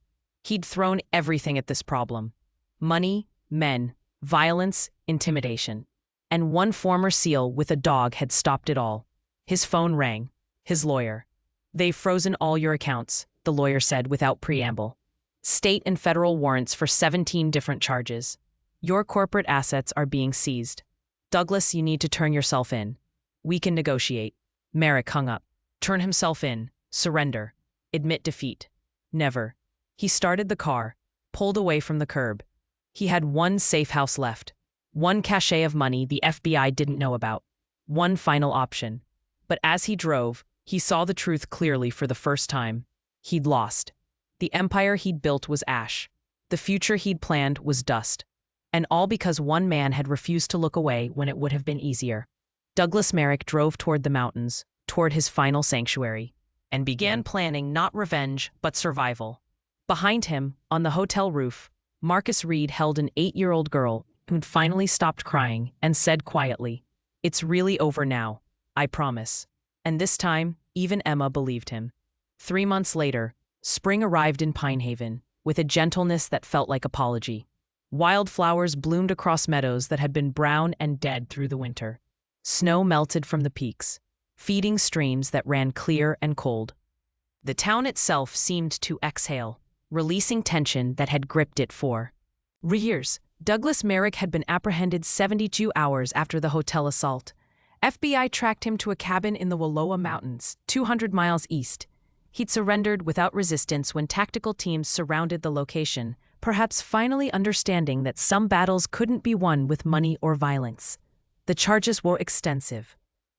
He'd thrown everything at this problem. Money, men, violence, intimidation. And 1 former SEAL with a dog had stopped it all. His phone rang. His lawyer. "They've frozen all your accounts," the lawyer said without preamble. "State and federal warrants for 17 different charges. Your corporate assets are being seized. Douglas, you need to turn yourself in. We can negotiate." Merrick hung up. Turn himself in. Surrender. Admit defeat. Never. He started the car, pulled away from the curb. He had 1 safe house left. 1 cachet of money the FBI didn't know about. 1 final option. But as he drove, he saw the truth clearly for the first time. He'd lost. The empire he'd built was ash. The future he'd planned was dust. And all because 1 man had refused to look away when it would have been easier. Douglas Merrick drove toward the mountains, toward his final sanctuary, and began planning not revenge, but survival. Behind him, on the hotel roof, Marcus Reed held an 8-year-old girl who'd finally stopped crying and said quietly, "It's really over now, I promise." And this time, even Emma believed him. 3 months later, spring arrived in Pinehaven, with a gentleness that felt like apology. Wildflowers bloomed across meadows that had been brown and dead through the winter. Snow melted from the peaks, feeding streams that ran clear and cold. The town itself seemed to exhale, releasing tension that had gripped it for years. Douglas Merrick had been apprehended 72 hours after the hotel assault. FBI tracked him to a cabin in the Wallowa Mountains, 200 miles east. He'd surrendered without resistance when tactical teams surrounded the location, perhaps finally understanding that some battles couldn't be won with money or violence. The charges were extensive.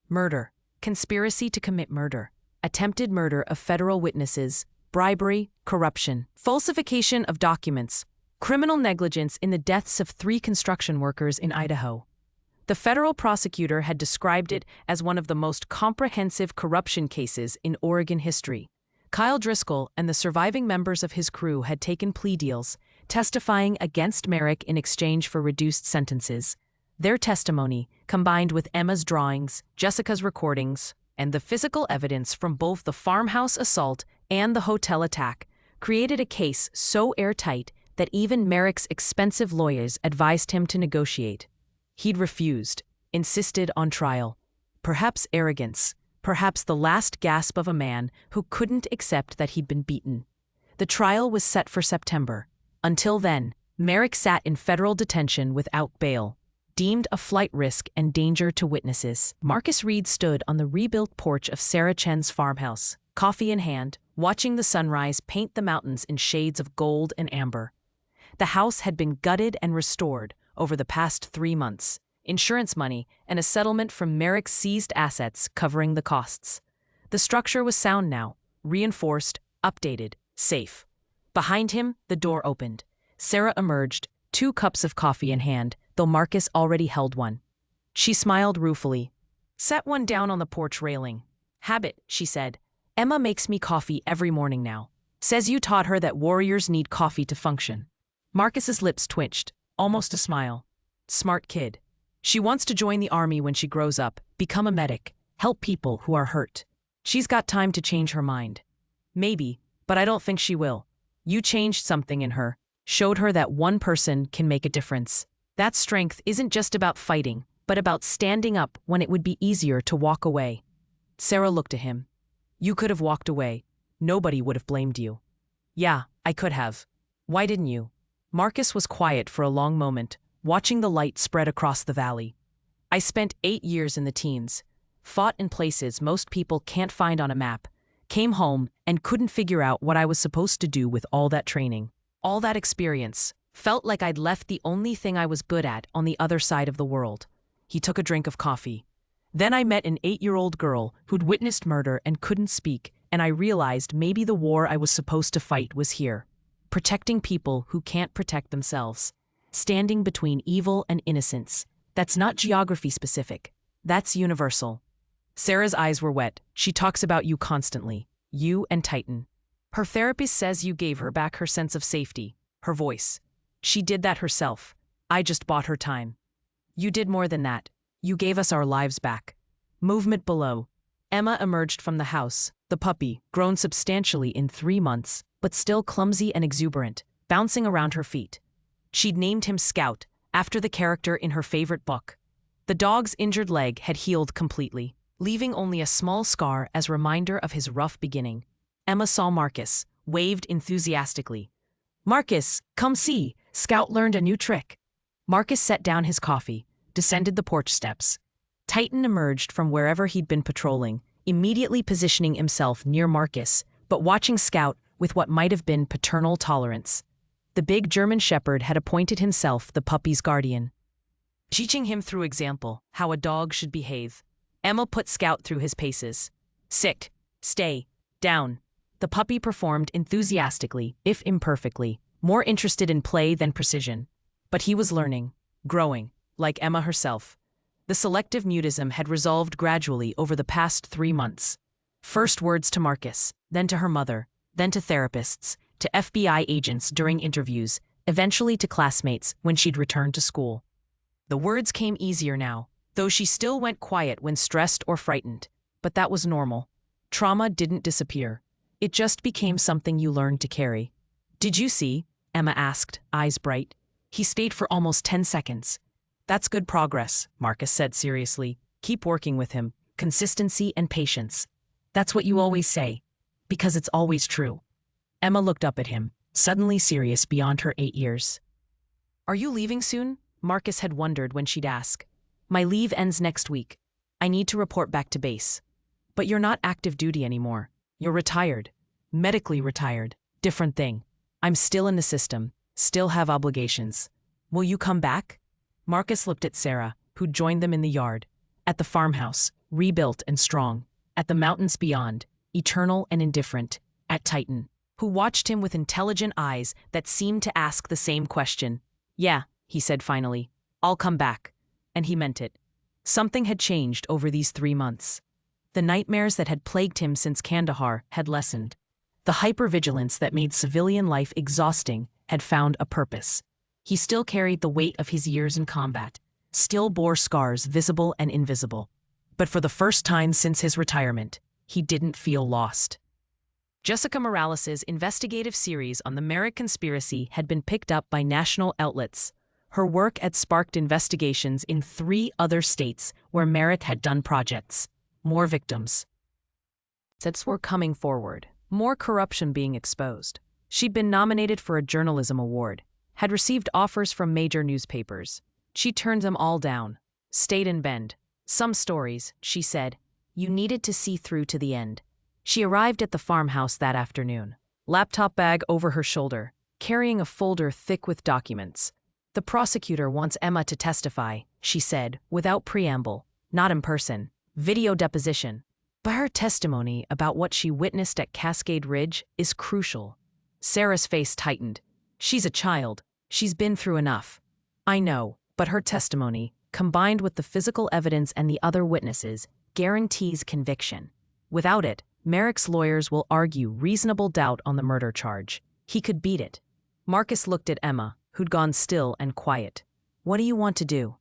Murder, conspiracy to commit murder, attempted murder of federal witnesses, bribery, corruption, falsification of documents, criminal negligence in the deaths of 3 construction workers in Idaho. The federal prosecutor had described it as one of the most comprehensive corruption cases in Oregon history. Kyle Driscoll and the surviving members of his crew had taken plea deals, testifying against Merrick in exchange for reduced sentences. Their testimony, combined with Emma's drawings, Jessica's recordings, and the physical evidence from both the farmhouse assault and the hotel attack, created a case so airtight that even Merrick's expensive lawyers advised him to negotiate. He'd refused, insisted on trial. Perhaps arrogance, perhaps the last gasp of a man who couldn't accept that he'd been beaten. The trial was set for September. Until then, Merrick sat in federal detention without bail, deemed a flight risk and danger to witnesses. Marcus Reed stood on the rebuilt porch of Sarah Chen's farmhouse, coffee in hand, watching the sunrise paint the mountains in shades of gold and amber. The house had been gutted and restored over the past 3 months, insurance money and a settlement from Merrick's seized assets covering the costs. The structure was sound now, reinforced, updated, safe. Behind him, the door opened. Sarah emerged, 2 cups of coffee in hand, though Marcus already held one. She smiled ruefully. Set one down on the porch railing. Habit, she said. Emma makes me coffee every morning now. Says you taught her that warriors need coffee to function. Marcus's lips twitched, almost a smile. Smart kid. She wants to join the army when she grows up, become a medic, help people who are hurt. She's got time to change her mind. Maybe, but I don't think she will. You changed something in her, showed her that one person can make a difference. That strength isn't just about fighting, but about standing up when it would be easier to walk away. Sarah looked at him. You could have walked away. Nobody would have blamed you. Yeah, I could have. Why didn't you? Marcus was quiet for a long moment, watching the light spread across the valley. I spent 8 years in the teens, fought in places most people can't find on a map, came home and couldn't figure out what I was supposed to do with all that training. All that experience. Felt like I'd left the only thing I was good at on the other side of the world. He took a drink of coffee. Then I met an 8-year-old girl who'd witnessed murder and couldn't speak, and I realized maybe the war I was supposed to fight was here. Protecting people who can't protect themselves. Standing between evil and innocence. That's not geography specific. That's universal. Sarah's eyes were wet. She talks about you constantly. You and Titan. Her therapist says you gave her back her sense of safety, her voice. She did that herself. I just bought her time. You did more than that. You gave us our lives back. Movement below. Emma emerged from the house, the puppy, grown substantially in 3 months, but still clumsy and exuberant, bouncing around her feet. She'd named him Scout, after the character in her favorite book. The dog's injured leg had healed completely, leaving only a small scar as a reminder of his rough beginning. Emma saw Marcus, waved enthusiastically. Marcus, come see, Scout learned a new trick. Marcus set down his coffee, descended the porch steps. Titan emerged from wherever he'd been patrolling, immediately positioning himself near Marcus, but watching Scout with what might have been paternal tolerance. The big German shepherd had appointed himself the puppy's guardian, teaching him through example how a dog should behave. Emma put Scout through his paces. Sit, stay, down. The puppy performed enthusiastically, if imperfectly, more interested in play than precision. But he was learning, growing, like Emma herself. The selective mutism had resolved gradually over the past 3 months. First words to Marcus, then to her mother, then to therapists, to FBI agents during interviews, eventually to classmates when she'd returned to school. The words came easier now, though she still went quiet when stressed or frightened. But that was normal. Trauma didn't disappear. It just became something you learned to carry. Did you see? Emma asked, eyes bright. He stayed for almost 10 seconds. That's good progress, Marcus said seriously. Keep working with him. Consistency and patience. That's what you always say. Because it's always true. Emma looked up at him, suddenly serious beyond her 8 years. Are you leaving soon? Marcus had wondered when she'd ask. My leave ends next week. I need to report back to base. But you're not active duty anymore. You're retired. Medically retired. Different thing. I'm still in the system. Still have obligations. Will you come back? Marcus looked at Sarah, who'd joined them in the yard. At the farmhouse, rebuilt and strong. At the mountains beyond, eternal and indifferent. At Titan, who watched him with intelligent eyes that seemed to ask the same question. Yeah, he said finally. I'll come back. And he meant it. Something had changed over these 3 months. The nightmares that had plagued him since Kandahar had lessened. The hypervigilance that made civilian life exhausting had found a purpose. He still carried the weight of his years in combat, still bore scars visible and invisible. But for the first time since his retirement, he didn't feel lost. Jessica Morales' investigative series on the Merrick conspiracy had been picked up by national outlets. Her work had sparked investigations in 3 other states where Merrick had done projects. More victims. Sets were coming forward, more corruption being exposed. She'd been nominated for a journalism award, had received offers from major newspapers. She turned them all down. Stayed in bed. Some stories, she said, you needed to see through to the end. She arrived at the farmhouse that afternoon, laptop bag over her shoulder, carrying a folder thick with documents. The prosecutor wants Emma to testify, she said, without preamble, not in person, video deposition. But her testimony about what she witnessed at Cascade Ridge is crucial. Sarah's face tightened. She's a child. She's been through enough. I know, but her testimony, combined with the physical evidence and the other witnesses, guarantees conviction. Without it, Merrick's lawyers will argue reasonable doubt on the murder charge. He could beat it. Marcus looked at Emma, who'd gone still and quiet. What do you want to do?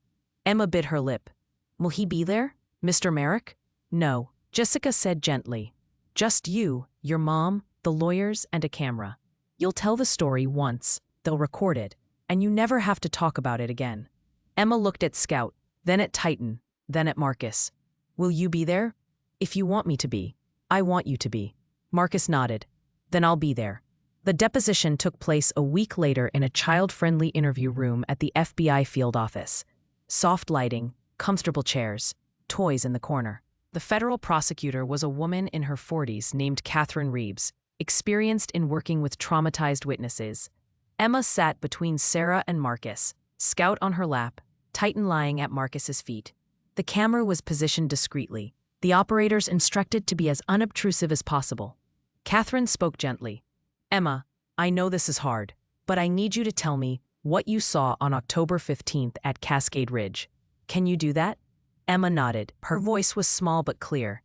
Emma bit her lip. Will he be there, Mr. Merrick? No, Jessica said gently. Just you, your mom, the lawyers, and a camera. You'll tell the story once, they'll record it, and you never have to talk about it again. Emma looked at Scout, then at Titan, then at Marcus. Will you be there? If you want me to be. I want you to be. Marcus nodded. Then I'll be there. The deposition took place a week later in a child-friendly interview room at the FBI field office. Soft lighting, comfortable chairs, toys in the corner. The federal prosecutor was a woman in her 40s named Catherine Reeves, experienced in working with traumatized witnesses. Emma sat between Sarah and Marcus, Scout on her lap, Titan lying at Marcus's feet. The camera was positioned discreetly, the operators instructed to be as unobtrusive as possible. Catherine spoke gently. Emma, I know this is hard, but I need you to tell me what you saw on October 15th at Cascade Ridge. Can you do that? Emma nodded. Her voice was small but clear.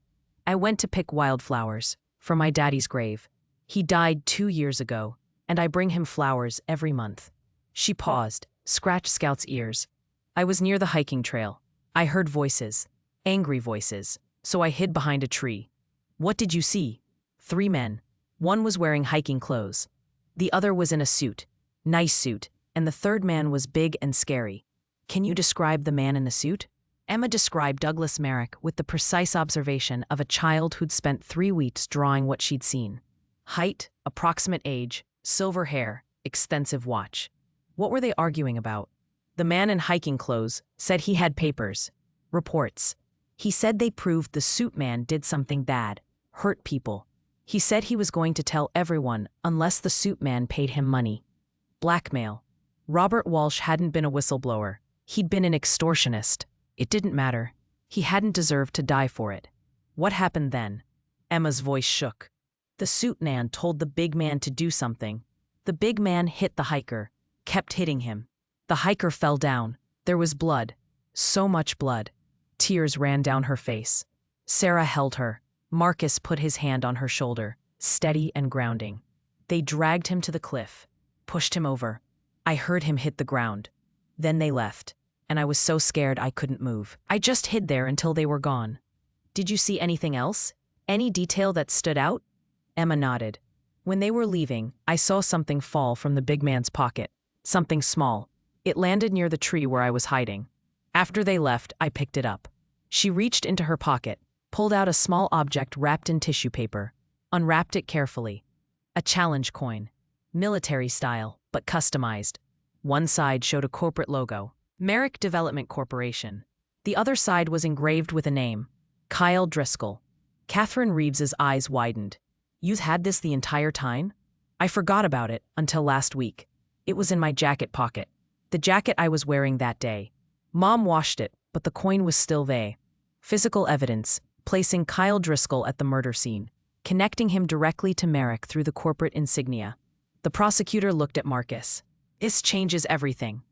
I went to pick wildflowers for my daddy's grave. He died 2 years ago, and I bring him flowers every month. She paused, scratched Scout's ears. I was near the hiking trail. I heard voices, angry voices, so I hid behind a tree. What did you see? 3 men. One was wearing hiking clothes. The other was in a suit, nice suit, and the third man was big and scary. Can you describe the man in the suit? Emma described Douglas Merrick with the precise observation of a child who'd spent 3 weeks drawing what she'd seen. Height, approximate age, silver hair, expensive watch. What were they arguing about? The man in hiking clothes said he had papers, reports. He said they proved the suit man did something bad, hurt people. He said he was going to tell everyone unless the suit man paid him money. Blackmail. Robert Walsh hadn't been a whistleblower. He'd been an extortionist. It didn't matter. He hadn't deserved to die for it. What happened then? Emma's voice shook. The suit man told the big man to do something. The big man hit the hiker, kept hitting him. The hiker fell down. There was blood. So much blood. Tears ran down her face. Sarah held her. Marcus put his hand on her shoulder, steady and grounding. They dragged him to the cliff, pushed him over. I heard him hit the ground. Then they left, and I was so scared I couldn't move. I just hid there until they were gone. Did you see anything else? Any detail that stood out? Emma nodded. When they were leaving, I saw something fall from the big man's pocket. Something small. It landed near the tree where I was hiding. After they left, I picked it up. She reached into her pocket, pulled out a small object wrapped in tissue paper, unwrapped it carefully. A challenge coin. Military style, but customized. One side showed a corporate logo, Merrick Development Corporation. The other side was engraved with a name, Kyle Driscoll. Catherine Reeves's eyes widened. You've had this the entire time? I forgot about it until last week. It was in my jacket pocket. The jacket I was wearing that day. Mom washed it, but the coin was still there. Physical evidence, placing Kyle Driscoll at the murder scene, connecting him directly to Merrick through the corporate insignia. The prosecutor looked at Marcus. This changes everything.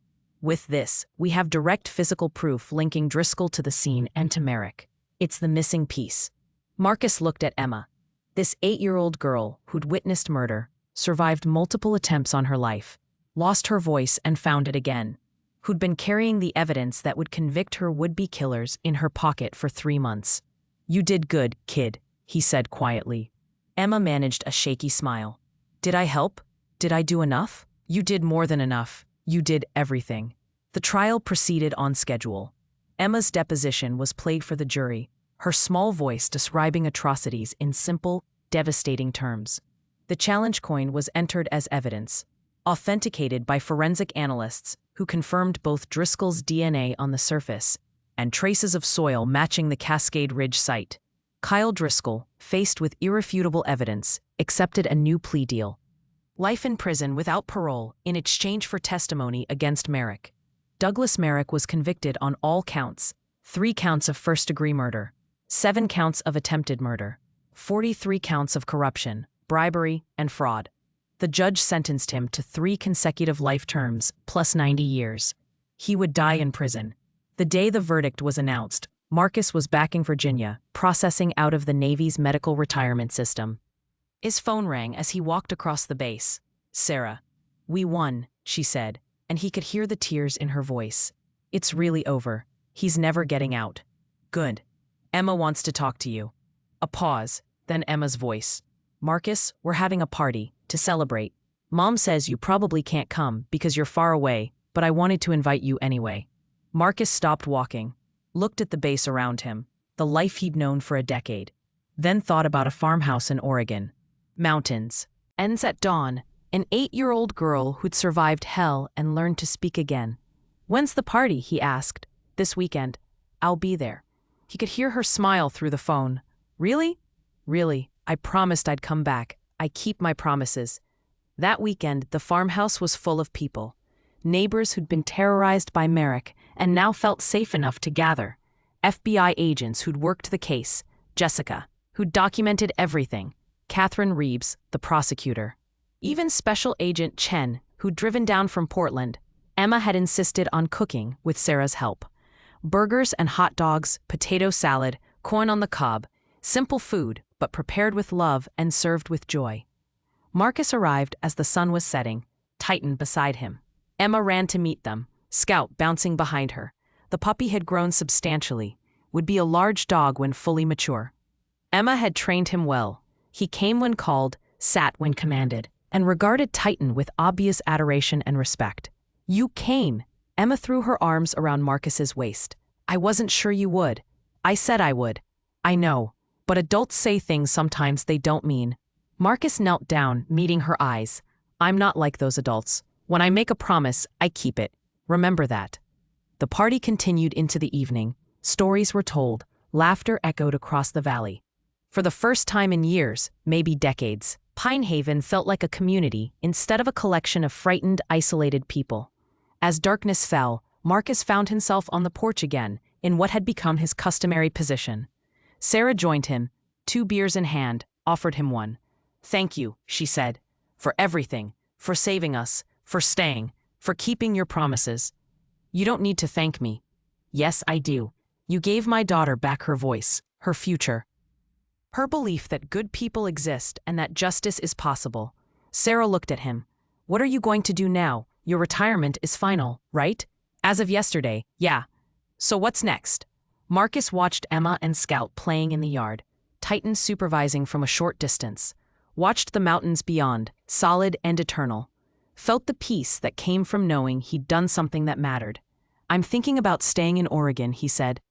With this, we have direct physical proof linking Driscoll to the scene and to Merrick. It's the missing piece. Marcus looked at Emma. This 8-year-old girl who'd witnessed murder, survived multiple attempts on her life, lost her voice and found it again, who'd been carrying the evidence that would convict her would-be killers in her pocket for 3 months. You did good, kid, he said quietly. Emma managed a shaky smile. Did I help? Did I do enough? You did more than enough. You did everything. The trial proceeded on schedule. Emma's deposition was played for the jury, her small voice describing atrocities in simple, devastating terms. The challenge coin was entered as evidence. authenticated by forensic analysts who confirmed both Driscoll's DNA on the surface and traces of soil matching the Cascade Ridge site. Kyle Driscoll, faced with irrefutable evidence, accepted a new plea deal. Life in prison without parole in exchange for testimony against Merrick. Douglas Merrick was convicted on all counts: 3 counts of first-degree murder, 7 counts of attempted murder, 43 counts of corruption, bribery, and fraud. The judge sentenced him to 3 consecutive life terms plus 90 years. He would die in prison. The day the verdict was announced, Marcus was back in Virginia, processing out of the Navy's medical retirement system. His phone rang as he walked across the base. "Sarah, we won," she said, and he could hear the tears in her voice. "It's really over. He's never getting out." "Good. Emma wants to talk to you." A pause, then Emma's voice. "Marcus, we're having a party to celebrate. Mom says you probably can't come because you're far away, but I wanted to invite you anyway." Marcus stopped walking, looked at the base around him, the life he'd known for a decade, then thought about a farmhouse in Oregon. Mountains. Ends at dawn. An 8-year-old girl who'd survived hell and learned to speak again. "When's the party?" he asked. "This weekend. I'll be there." He could hear her smile through the phone. "Really?" "Really. I promised I'd come back. I keep my promises." That weekend, the farmhouse was full of people. Neighbors who'd been terrorized by Merrick and now felt safe enough to gather. FBI agents who'd worked the case. Jessica, who'd documented everything. Catherine Reeves, the prosecutor. Even Special Agent Chen, who'd driven down from Portland. Emma had insisted on cooking with Sarah's help. Burgers and hot dogs, potato salad, corn on the cob. Simple food, but prepared with love and served with joy. Marcus arrived as the sun was setting, Titan beside him. Emma ran to meet them, Scout bouncing behind her. The puppy had grown substantially, would be a large dog when fully mature. Emma had trained him well. He came when called, sat when commanded, and regarded Titan with obvious adoration and respect. "You came." Emma threw her arms around Marcus's waist. "I wasn't sure you would." "I said I would." "I know, but adults say things sometimes they don't mean." Marcus knelt down, meeting her eyes. "I'm not like those adults. When I make a promise, I keep it. Remember that." The party continued into the evening. Stories were told. Laughter echoed across the valley. For the first time in years, maybe decades, Pine Haven felt like a community instead of a collection of frightened, isolated people. As darkness fell, Marcus found himself on the porch again, in what had become his customary position. Sarah joined him, 2 beers in hand, offered him one. "Thank you," she said, "for everything, for saving us, for staying, for keeping your promises." "You don't need to thank me." "Yes, I do. You gave my daughter back her voice, her future. Her belief that good people exist and that justice is possible." Sarah looked at him. "What are you going to do now? Your retirement is final, right?" "As of yesterday, yeah." "So what's next?" Marcus watched Emma and Scout playing in the yard, Titan supervising from a short distance. Watched the mountains beyond, solid and eternal. Felt the peace that came from knowing he'd done something that mattered. "I'm thinking about staying in Oregon," he said.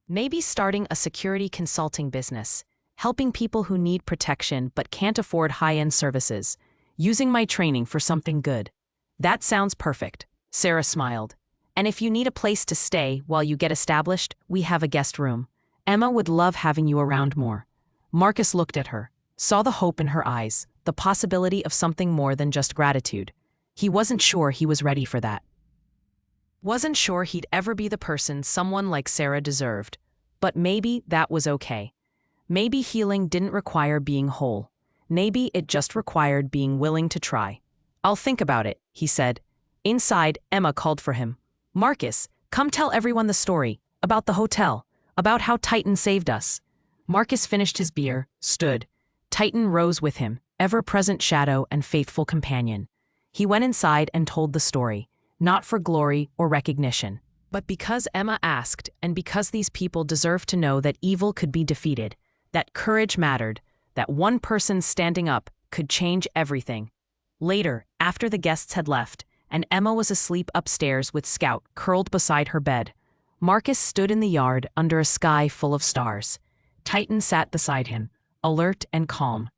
"Maybe starting a security consulting business, helping people who need protection but can't afford high-end services, using my training for something good." "That sounds perfect," Sarah smiled. "And if you need a place to stay while you get established, we have a guest room. Emma would love having you around more." Marcus looked at her, saw the hope in her eyes, the possibility of something more than just gratitude. He wasn't sure he was ready for that. Wasn't sure he'd ever be the person someone like Sarah deserved. But maybe that was okay. Maybe healing didn't require being whole. Maybe it just required being willing to try. "I'll think about it," he said. Inside, Emma called for him. "Marcus, come tell everyone the story, about the hotel, about how Titan saved us." Marcus finished his beer, stood. Titan rose with him, ever-present shadow and faithful companion. He went inside and told the story, not for glory or recognition, but because Emma asked and because these people deserved to know that evil could be defeated, that courage mattered, that one person standing up could change everything. Later, after the guests had left, and Emma was asleep upstairs with Scout curled beside her bed, Marcus stood in the yard under a sky full of stars. Titan sat beside him, alert and calm.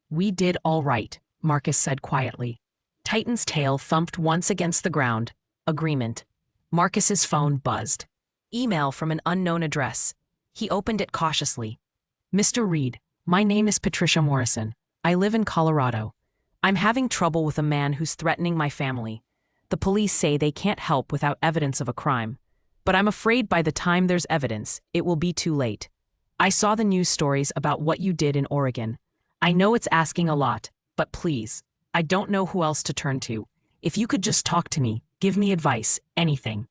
"We did all right," Marcus said quietly. Titan's tail thumped once against the ground. Agreement. Marcus's phone buzzed. Email from an unknown address. He opened it cautiously. Mr. Reed, my name is Patricia Morrison. I live in Colorado. I'm having trouble with a man who's threatening my family. The police say they can't help without evidence of a crime. But I'm afraid by the time there's evidence, it will be too late. I saw the news stories about what you did in Oregon. I know it's asking a lot, but please, I don't know who else to turn to. If you could just talk to me, give me advice, anything.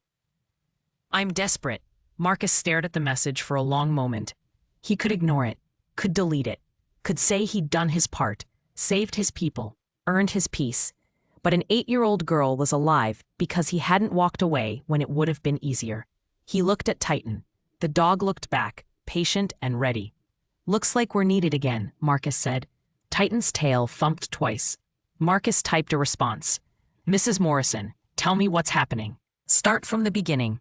I'm desperate. Marcus stared at the message for a long moment. He could ignore it, could delete it, could say he'd done his part, saved his people, earned his peace. But an 8-year-old girl was alive because he hadn't walked away when it would have been easier. He looked at Titan. The dog looked back, patient and ready. Looks like we're needed again, Marcus said. Titan's tail thumped twice. Marcus typed a response. Mrs. Morrison, tell me what's happening. Start from the beginning.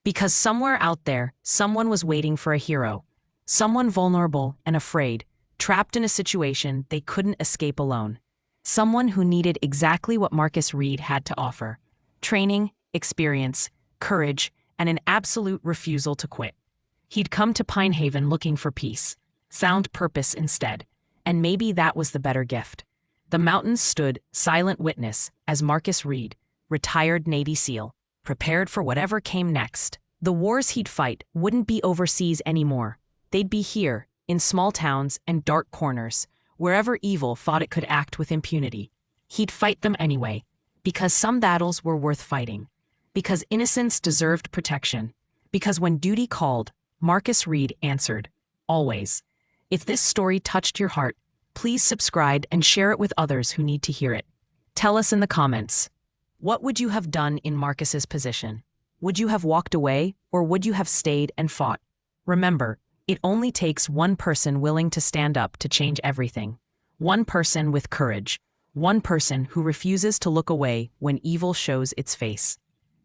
Because somewhere out there, someone was waiting for a hero. Someone vulnerable and afraid, trapped in a situation they couldn't escape alone. Someone who needed exactly what Marcus Reed had to offer. Training, experience, courage, and an absolute refusal to quit. He'd come to Pine Haven looking for peace, found purpose instead, and maybe that was the better gift. The mountains stood, silent witness, as Marcus Reed, retired Navy SEAL, prepared for whatever came next. The wars he'd fight wouldn't be overseas anymore. They'd be here, in small towns and dark corners, wherever evil thought it could act with impunity. He'd fight them anyway, because some battles were worth fighting, because innocence deserved protection, because when duty called, Marcus Reed answered, always. If this story touched your heart, please subscribe and share it with others who need to hear it. Tell us in the comments. What would you have done in Marcus's position? Would you have walked away, or would you have stayed and fought? Remember, it only takes one person willing to stand up to change everything. One person with courage. One person who refuses to look away when evil shows its face.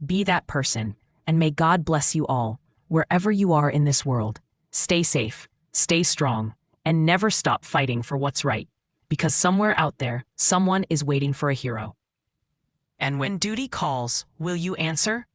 Be that person, and may God bless you all, wherever you are in this world. Stay safe, stay strong, and never stop fighting for what's right, because somewhere out there, someone is waiting for a hero. And when duty calls, will you answer?